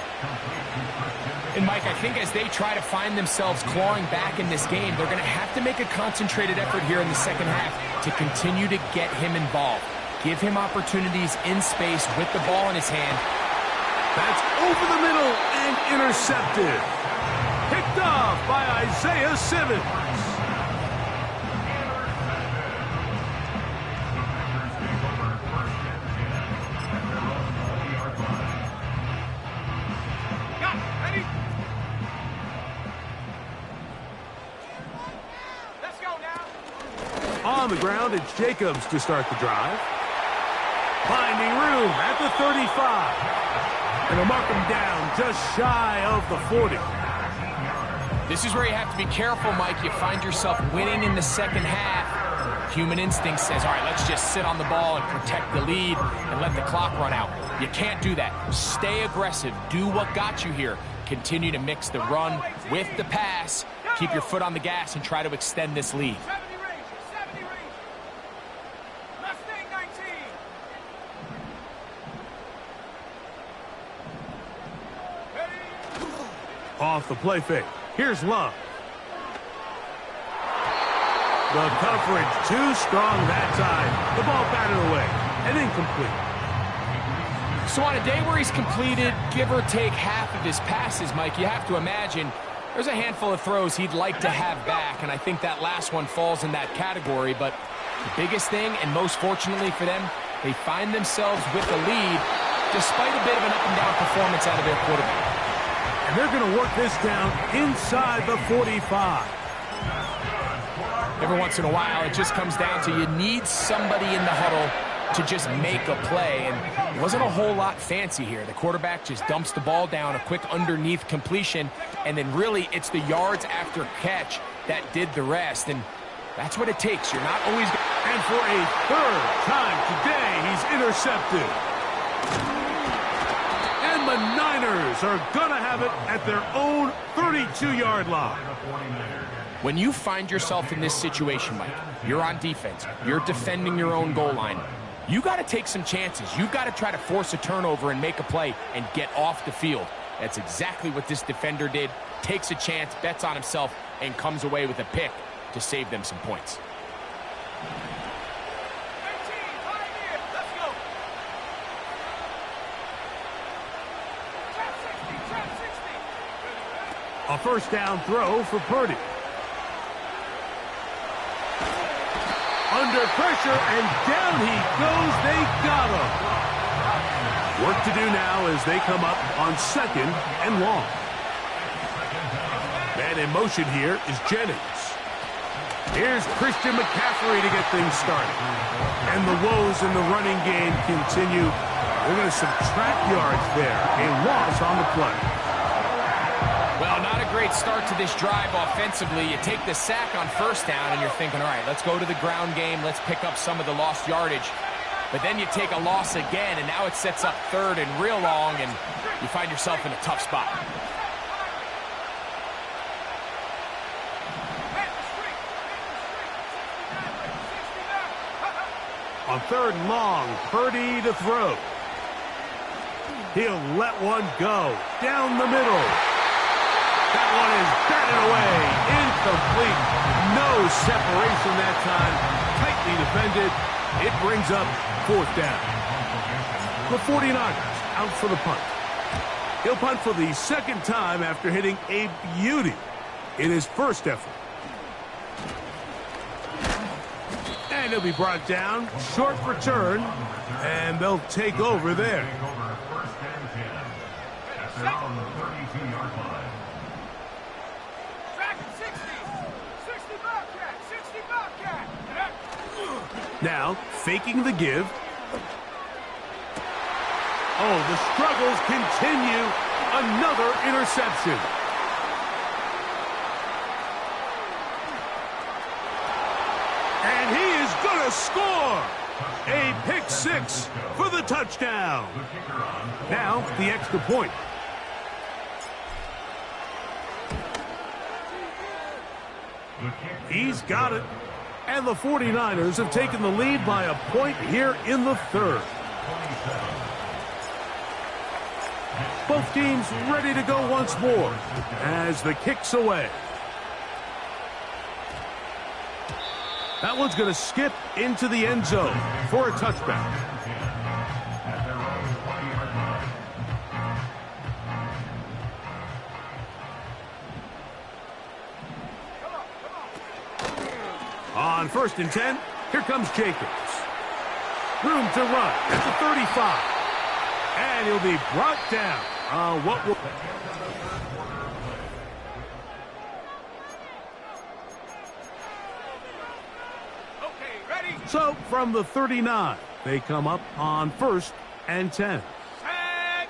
[SPEAKER 8] And, Mike, I think as they try to find themselves clawing back in this game, they're going to have to make a concentrated effort here in the second half to continue to get him involved. Give him opportunities in space with the ball in his hand.
[SPEAKER 6] That's over the middle and intercepted. Picked off by Isaiah Simmons. On the ground, it's Jacobs to start the drive. Finding room at the 35. And they'll mark him down just shy of the 40.
[SPEAKER 8] This is where you have to be careful, Mike. You find yourself winning in the second half. Human instinct says, all right, let's just sit on the ball and protect the lead and let the clock run out. You can't do that. Stay aggressive. Do what got you here. Continue to mix the run with the pass. Keep your foot on the gas and try to extend this lead.
[SPEAKER 7] 70 Rangers, 70 Rangers. Mustang 19.
[SPEAKER 6] Off the play fake. Here's Love. The coverage too strong that time. The ball batted away and incomplete.
[SPEAKER 8] So on a day where he's completed, give or take half of his passes, Mike, you have to imagine there's a handful of throws he'd like to have back, and I think that last one falls in that category. But the biggest thing, and most fortunately for them, they find themselves with the lead despite a bit of an up-and-down performance out of their quarterback.
[SPEAKER 6] And they're going to work this down inside the 45.
[SPEAKER 8] Every once in a while, it just comes down to you need somebody in the huddle to just make a play, and it wasn't a whole lot fancy here. The quarterback just dumps the ball down, a quick underneath completion, and then really it's the yards after catch that did the rest, and that's what it takes. You're not always...
[SPEAKER 6] And for a third time today, he's intercepted. And the Niners are going to have it at their own 32-yard line.
[SPEAKER 8] When you find yourself in this situation, Mike, you're on defense, you're defending your own goal line, you got to take some chances. You got to try to force a turnover and make a play and get off the field. That's exactly what this defender did. Takes a chance, bets on himself, and comes away with a pick to save them some points.
[SPEAKER 7] 19, 5 in. Let's go. Trap 60, trap 60.
[SPEAKER 6] A first down throw for Purdy. Under pressure, and down he goes. They got him. Work to do now as they come up on second and long. Man in motion here is Jennings. Here's Christian McCaffrey to get things started. And the woes in the running game continue. They're going to subtract yards there. A loss on the play.
[SPEAKER 8] Well, not a great start to this drive offensively. You take the sack on first down, and you're thinking, all right, let's go to the ground game. Let's pick up some of the lost yardage. But then you take a loss again, and now it sets up third and real long, and you find yourself in a tough spot.
[SPEAKER 6] On third and long, Purdy to throw. He'll let one go down the middle. That one is batted away. Incomplete. No separation that time. Tightly defended. It brings up fourth down. The 49ers out for the punt. He'll punt for the second time after hitting a beauty in his first effort. And he'll be brought down. Short return. And they'll take over there.
[SPEAKER 9] On the 32-yard line.
[SPEAKER 6] Now, faking the give. Oh, the struggles continue. Another interception. And he is going to score. A pick six for the touchdown. Now, the extra point. He's got it. And the 49ers have taken the lead by a point here in the third. Both teams ready to go once more as the kick's away. That one's going to skip into the end zone for a touchback. On first and 10, here comes Jacobs. Room to run at the 35. And he'll be brought down. What will...
[SPEAKER 7] Okay,
[SPEAKER 6] So from the 39, they come up on 1st and 10.
[SPEAKER 7] Set.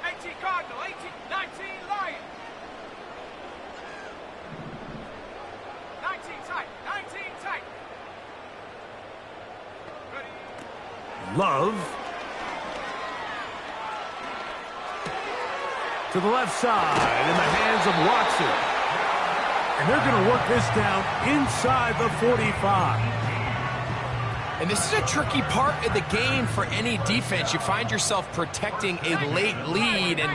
[SPEAKER 7] 18 Cardinal, 19 Lion. 19 tight, 19 tight. Ready.
[SPEAKER 6] Love. To the left side in the hands of Watson. And they're going to work this down inside the 45.
[SPEAKER 8] And this is a tricky part of the game for any defense. You find yourself protecting a late lead, and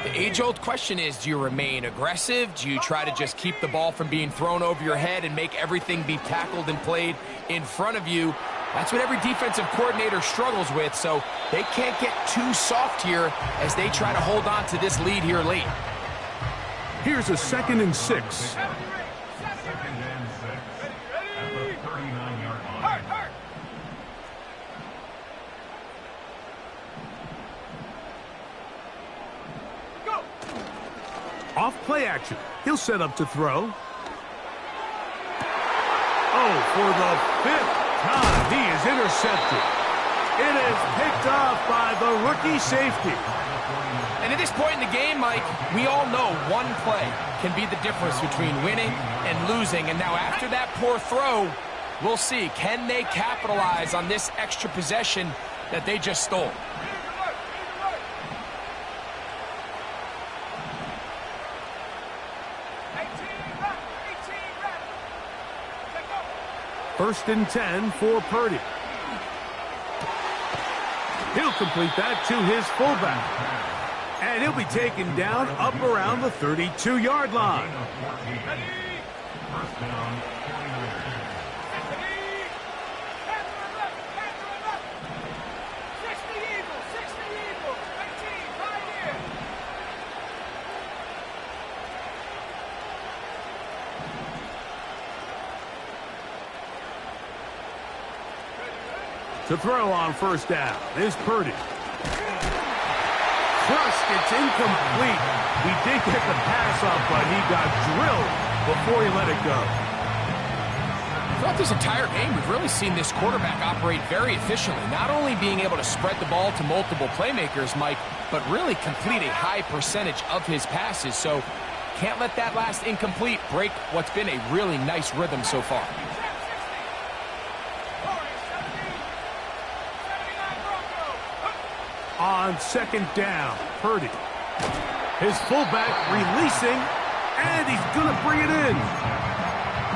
[SPEAKER 8] the age-old question is, do you remain aggressive? Do you try to just keep the ball from being thrown over your head and make everything be tackled and played in front of you? That's what every defensive coordinator struggles with, so they can't get too soft here as they try to hold on to this lead here late.
[SPEAKER 6] Here's a 2nd and 6.
[SPEAKER 9] Second and 6 at the 39-yard line.
[SPEAKER 7] Go.
[SPEAKER 6] Off play action. He'll set up to throw. Oh, for the 5th time, he is intercepted. It is picked off by the rookie safety.
[SPEAKER 8] And at this point in the game, Mike, we all know one play can be the difference between winning and losing. And now after that poor throw, we'll see. Can they capitalize on this extra possession that they just stole?
[SPEAKER 6] First and 10 for Purdy. He'll complete that to his fullback. And he'll be taken down up around the 32-yard line.
[SPEAKER 9] First down, 49.
[SPEAKER 6] To throw on first down is Purdy. Crushed, it's incomplete. He did get the pass off, but he got drilled before he let it go.
[SPEAKER 8] Throughout this entire game, we've really seen this quarterback operate very efficiently, not only being able to spread the ball to multiple playmakers, Mike, but really complete a high percentage of his passes. So can't let that last incomplete break what's been a really nice rhythm so far.
[SPEAKER 6] On second down, Purdy. His fullback releasing, and he's going to bring it in.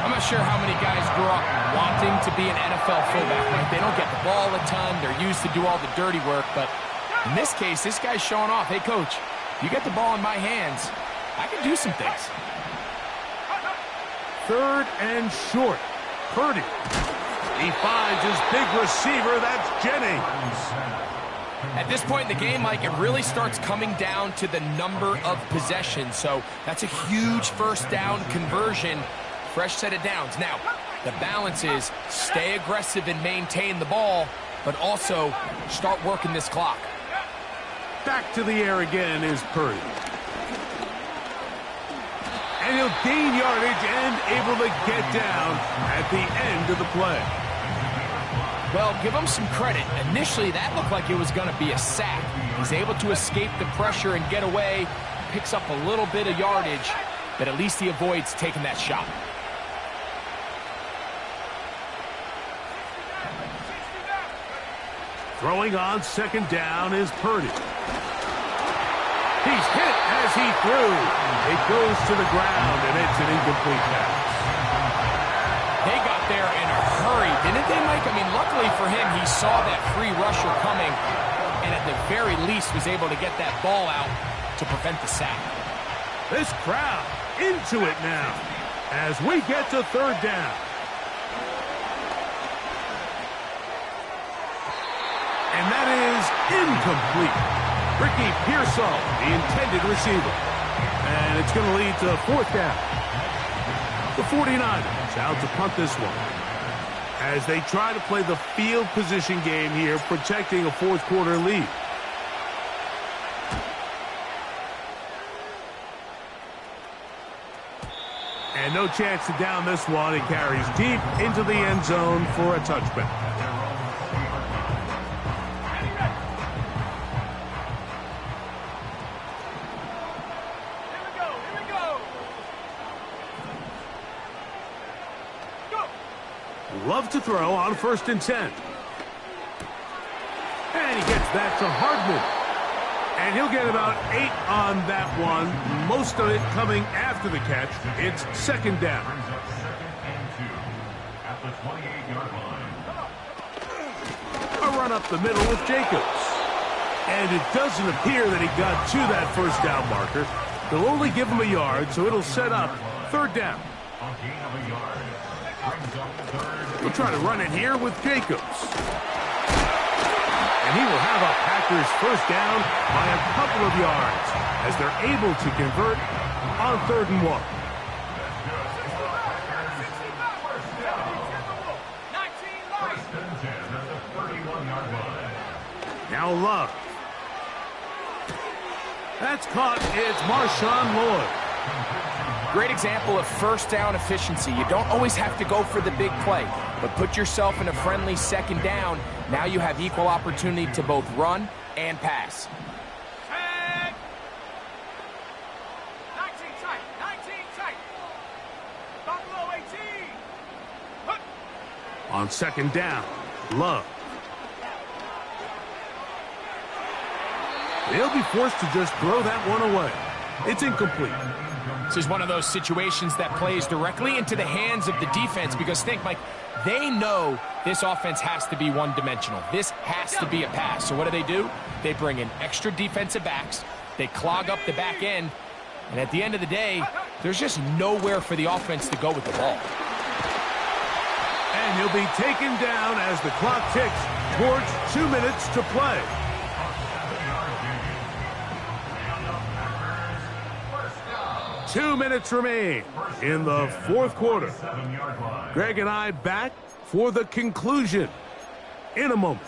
[SPEAKER 8] I'm not sure how many guys grew up wanting to be an NFL fullback. Right? They don't get the ball a ton. They're used to do all the dirty work. But in this case, this guy's showing off. Hey, coach, you get the ball in my hands, I can do some things.
[SPEAKER 6] Third and short. Purdy. He finds his big receiver. That's Jennings.
[SPEAKER 8] At this point in the game, Mike, it really starts coming down to the number of possessions. So that's a huge first down conversion. Fresh set of downs. Now, the balance is stay aggressive and maintain the ball, but also start working this clock.
[SPEAKER 6] Back to the air again is Purdy. And he'll gain yardage and able to get down at the end of the play.
[SPEAKER 8] Well, give him some credit. Initially, that looked like it was going to be a sack. He's able to escape the pressure and get away, picks up a little bit of yardage, but at least he avoids taking that shot.
[SPEAKER 6] Throwing on second down is Purdy. He's hit as he threw. It goes to the ground, and it's an incomplete pass.
[SPEAKER 8] They got there in a hurry, didn't they, Mike? I mean, luckily for him, he saw that free rusher coming, and at the very least was able to get that ball out to prevent the sack.
[SPEAKER 6] This crowd into it now as we get to third down. And that is incomplete. Ricky Pearsall, the intended receiver. And it's going to lead to fourth down. The 49ers out to punt this one as they try to play the field position game here, protecting a fourth quarter lead. And no chance to down this one. It carries deep into the end zone for a touchback. Love to throw on 1st and 10. And he gets that to Hardman. And he'll get about 8 on that one. Most of it coming after the catch. It's 2nd down.
[SPEAKER 9] At the 28-yard line.
[SPEAKER 6] A run up the middle with Jacobs. And it doesn't appear that he got to that 1st down marker. They'll only give him a yard, so it'll set up 3rd down.
[SPEAKER 9] A gain of a yard. Brings up 3rd.
[SPEAKER 6] We'll try to run it here with Jacobs. And he will have a Packers 1st down by a couple of yards as they're able to convert on 3rd and 1. Now Love. That's caught. It's Marshawn Lloyd.
[SPEAKER 8] Great example of 1st down efficiency. You don't always have to go for the big play, but put yourself in a friendly 2nd down. Now you have equal opportunity to both run and pass.
[SPEAKER 7] 19 tight, 19 tight. Buffalo 18.
[SPEAKER 6] On 2nd down, Love. They'll be forced to just throw that one away. It's incomplete.
[SPEAKER 8] This is one of those situations that plays directly into the hands of the defense because think, Mike, they know this offense has to be one-dimensional. This has to be a pass. So what do? They bring in extra defensive backs. They clog up the back end. And at the end of the day, there's just nowhere for the offense to go with the ball.
[SPEAKER 6] And he'll be taken down as the clock ticks towards 2 minutes to play. Two minutes remain in the 4th quarter. Greg and I back for the conclusion in a moment.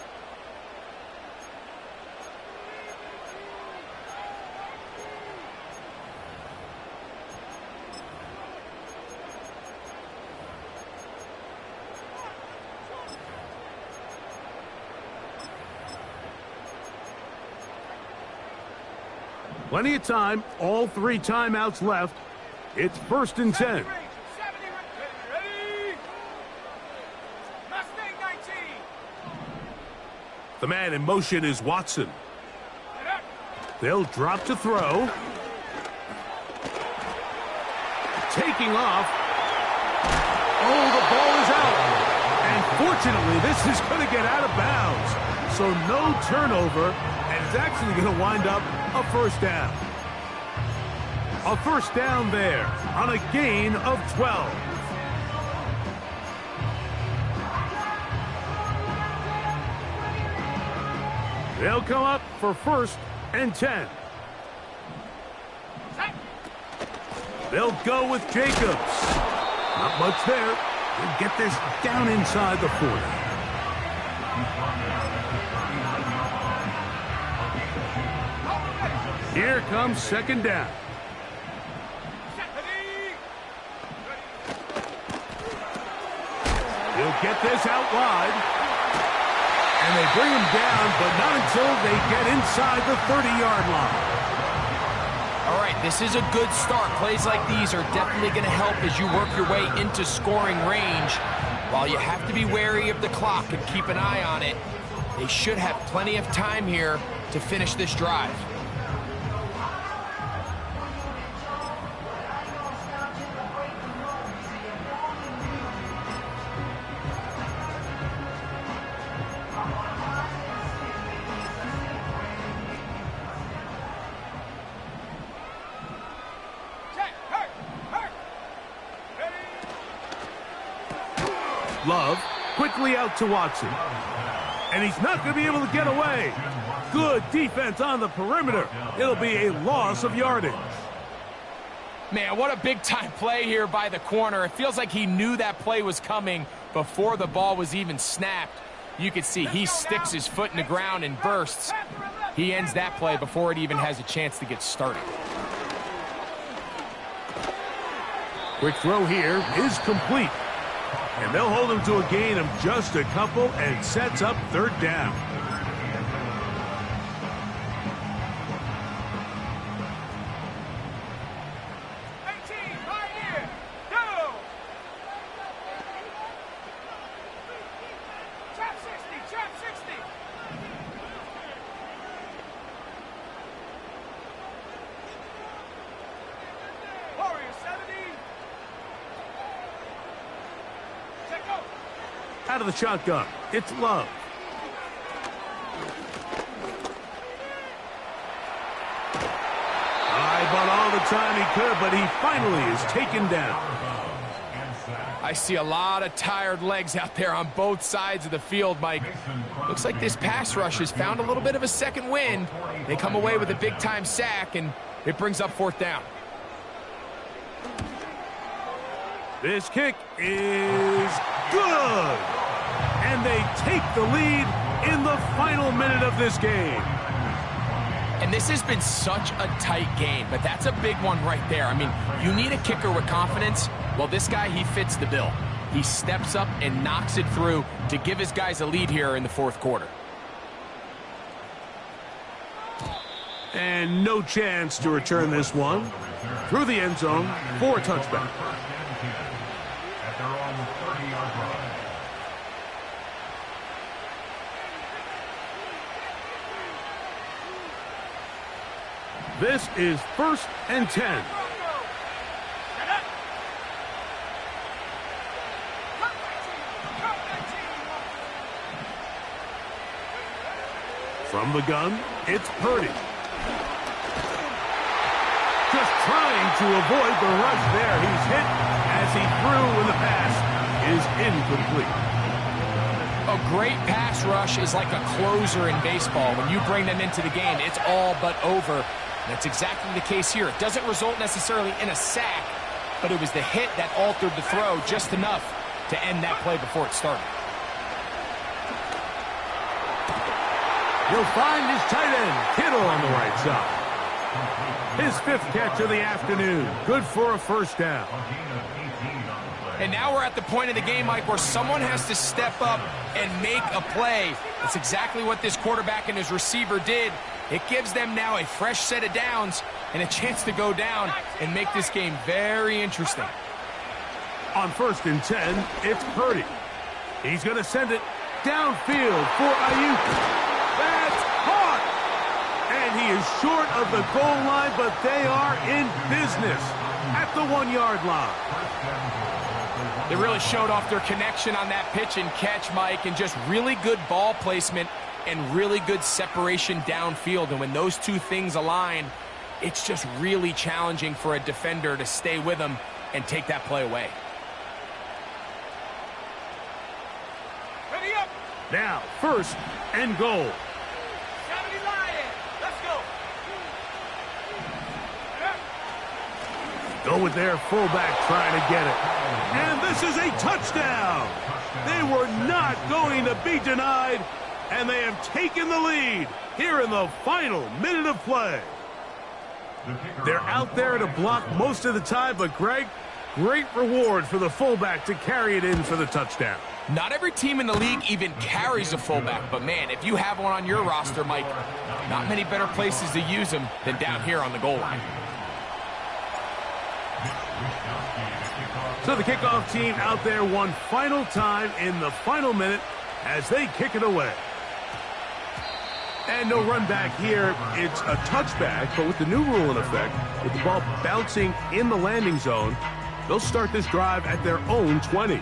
[SPEAKER 6] Plenty of time, all 3 timeouts left. It's 1st and 10. The man in motion is Watson. They'll drop to throw. Taking off. Oh, the ball is out. And fortunately, this is going to get out of bounds. So no turnover, and it's actually going to wind up a 1st down. A 1st down there on a gain of 12. They'll come up for 1st and 10. They'll go with Jacobs. Not much there. They'll get this down inside the 40. Here comes 2nd down. He'll get this out wide. And they bring him down, but not until they get inside the 30-yard line.
[SPEAKER 8] All right, this is a good start. Plays like these are definitely going to help as you work your way into scoring range. While you have to be wary of the clock and keep an eye on it, they should have plenty of time here to finish this drive.
[SPEAKER 6] Love quickly out to Watson. And he's not going to be able to get away. Good defense on the perimeter. It'll be a loss of yardage.
[SPEAKER 8] Man, what a big-time play here by the corner. It feels like he knew that play was coming before the ball was even snapped. You can see he sticks his foot in the ground and bursts. He ends that play before it even has a chance to get started.
[SPEAKER 6] Quick throw here is complete. And they'll hold him to a gain of just a couple and sets up third down. Out of the shotgun, it's Love. Eyeball all the time he could, but he finally is taken down.
[SPEAKER 8] I see a lot of tired legs out there on both sides of the field, Mike. Looks like this pass rush has found a little bit of a second wind. They come away with a big-time sack, and it brings up fourth down.
[SPEAKER 6] This kick is good. And they take the lead in the final minute of this game.
[SPEAKER 8] And this has been such a tight game, but that's a big one right there. I mean, you need a kicker with confidence. Well, this guy, he fits the bill. He steps up and knocks it through to give his guys a lead here in the fourth quarter.
[SPEAKER 6] And no chance to return this one through the end zone for a touchback.
[SPEAKER 9] At their own 30-yard line.
[SPEAKER 6] This is 1st and 10. From the gun, it's Purdy. Just trying to avoid the rush there. He's hit as he threw when the pass is incomplete.
[SPEAKER 8] A great pass rush is like a closer in baseball. When you bring them into the game, it's all but over. That's exactly the case here. It doesn't result necessarily in a sack, but it was the hit that altered the throw just enough to end that play before it started.
[SPEAKER 6] He'll find his tight end, Kittle, on the right side. His 5th catch of the afternoon. Good for a first down.
[SPEAKER 8] And now we're at the point of the game, Mike, where someone has to step up and make a play. That's exactly what this quarterback and his receiver did. It gives them now a fresh set of downs and a chance to go down and make this game very interesting.
[SPEAKER 6] On 1st and 10, it's Purdy. He's going to send it downfield for Ayuk. That's caught! And he is short of the goal line, but they are in business at the 1-yard line.
[SPEAKER 8] They really showed off their connection on that pitch and catch, Mike, and just really good ball placement and really good separation downfield. And when those two things align, it's just really challenging for a defender to stay with them and take that play away.
[SPEAKER 7] Ready up.
[SPEAKER 6] Now, 1st and goal.
[SPEAKER 7] 70 Lions. Let's go.
[SPEAKER 6] Go with their fullback trying to get it. And this is a touchdown. They were not going to be denied, and they have taken the lead here in the final minute of play. They're out there to block most of the time, but Greg, great reward for the fullback to carry it in for the touchdown.
[SPEAKER 8] Not every team in the league even carries a fullback, but man, if you have one on your roster, Mike, not many better places to use them than down here on the goal line.
[SPEAKER 6] So the kickoff team out there one final time in the final minute as they kick it away. And no run back here. It's a touchback, but with the new rule in effect, with the ball bouncing in the landing zone, they'll start this drive at their own 20.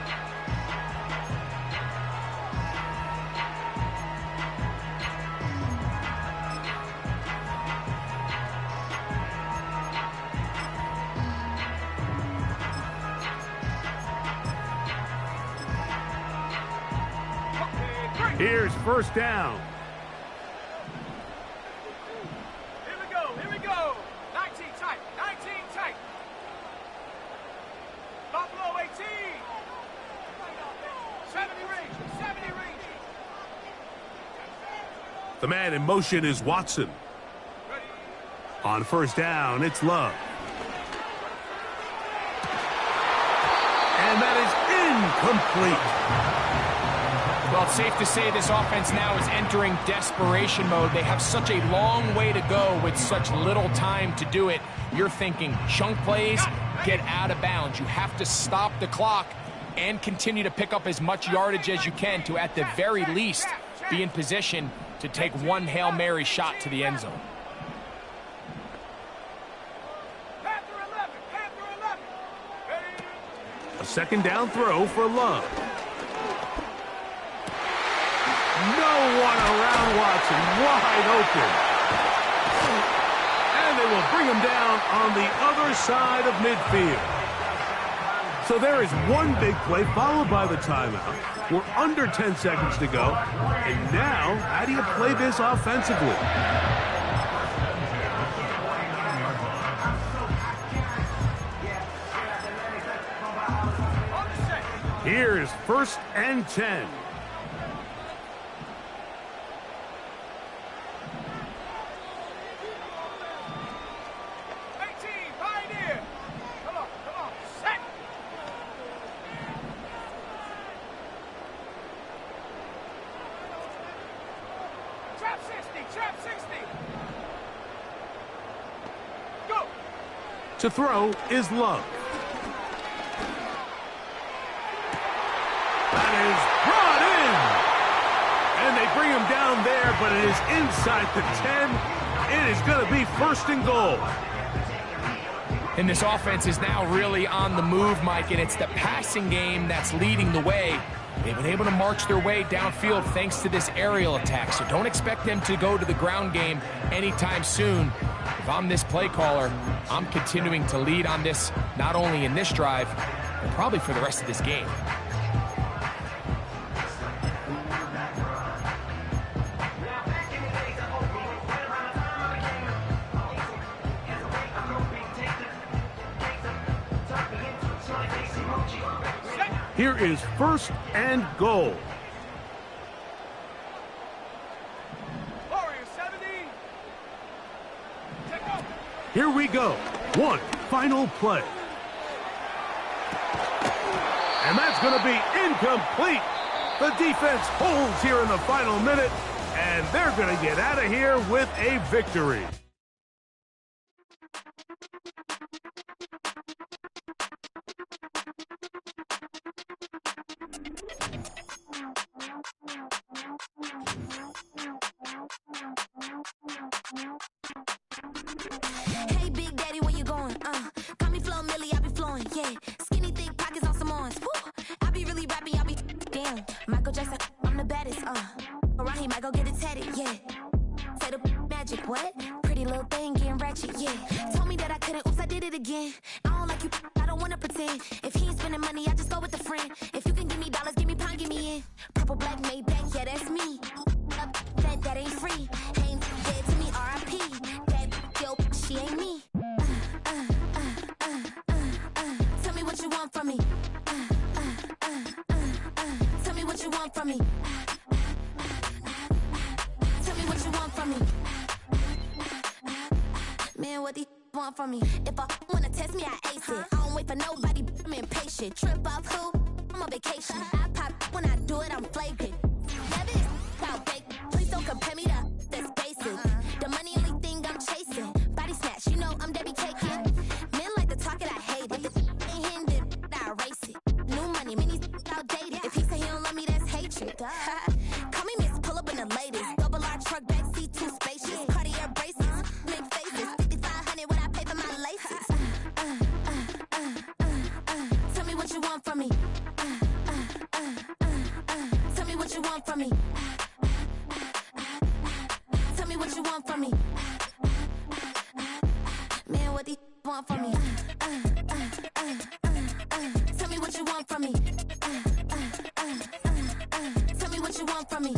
[SPEAKER 6] Here's 1st down.
[SPEAKER 7] Here we go. 19 tight, 19 tight. Buffalo 18. 70 range, 70 range.
[SPEAKER 6] The man in motion is Watson. On 1st down, it's Love. And that is incomplete.
[SPEAKER 8] Well, it's safe to say this offense now is entering desperation mode. They have such a long way to go with such little time to do it. You're thinking chunk plays, get out of bounds. You have to stop the clock and continue to pick up as much yardage as you can to, at the very least, be in position to take one Hail Mary shot to the end zone.
[SPEAKER 6] A second down throw for Love. No one around Watson, wide open. And they will bring him down on the other side of midfield. So there is one big play followed by the timeout. We're under 10 seconds to go. And now, how do you play this offensively? Here's 1st and 10. To throw is Love. That is brought in. And they bring him down there, but it is inside the 10. It is going to be 1st and goal.
[SPEAKER 8] And this offense is now really on the move, Mike, and it's the passing game that's leading the way. They've been able to march their way downfield thanks to this aerial attack, so don't expect them to go to the ground game anytime soon. If I'm this play caller, I'm continuing to lead on this, not only in this drive, but probably for the rest of this game.
[SPEAKER 6] Here is 1st and goal. Here we go. One final play. And that's going to be incomplete. The defense holds here in the final minute, and they're going to get out of here with a victory.
[SPEAKER 11] Hey, Big Daddy, where you going? Got me flowing, Millie, I be flowing, yeah. Skinny, thick pockets on some ones. I be really rapping, I be damn. Michael Jackson, I'm the baddest, Around here, might go get it tatted, yeah. Say the magic, what? Pretty little thing getting ratchet, yeah. Told me that I couldn't, oops, I did it again. I don't like you, I don't wanna pretend. If he ain't spending money, I just go with a friend. If you can give me dollars, give me pound, give me in. Purple, black, made back, yeah, that's me. That ain't free. Ain't dead to me, R.I.P. That yo, she ain't me. Tell me what you want from me. Tell me what you want from me. Tell me what you want from me. Man, what these want from me? If I wanna test me, I ace it. I don't wait for nobody, I'm impatient. Trip off who? I'm on vacation. I pop when I do it, I'm flagrant. Please don't compare me to that's basic. The money only thing I'm chasing. Body snatch, you know I'm Debbie caking. Men like to talk it, I hate it. Ain't hindered, I erase it. New money, many outdated. If he say he don't love me, that's hatred. Call me Miss, pull up in the latest. Double R truck, backseat, too spacious. Cartier braces, make faces. 5,500 what I pay for my laces. Tell me what you want from me. Tell me what you want from me. Tell me what you want from me. Man, what these want from me? Tell me what you want from me. Tell me what you want from me.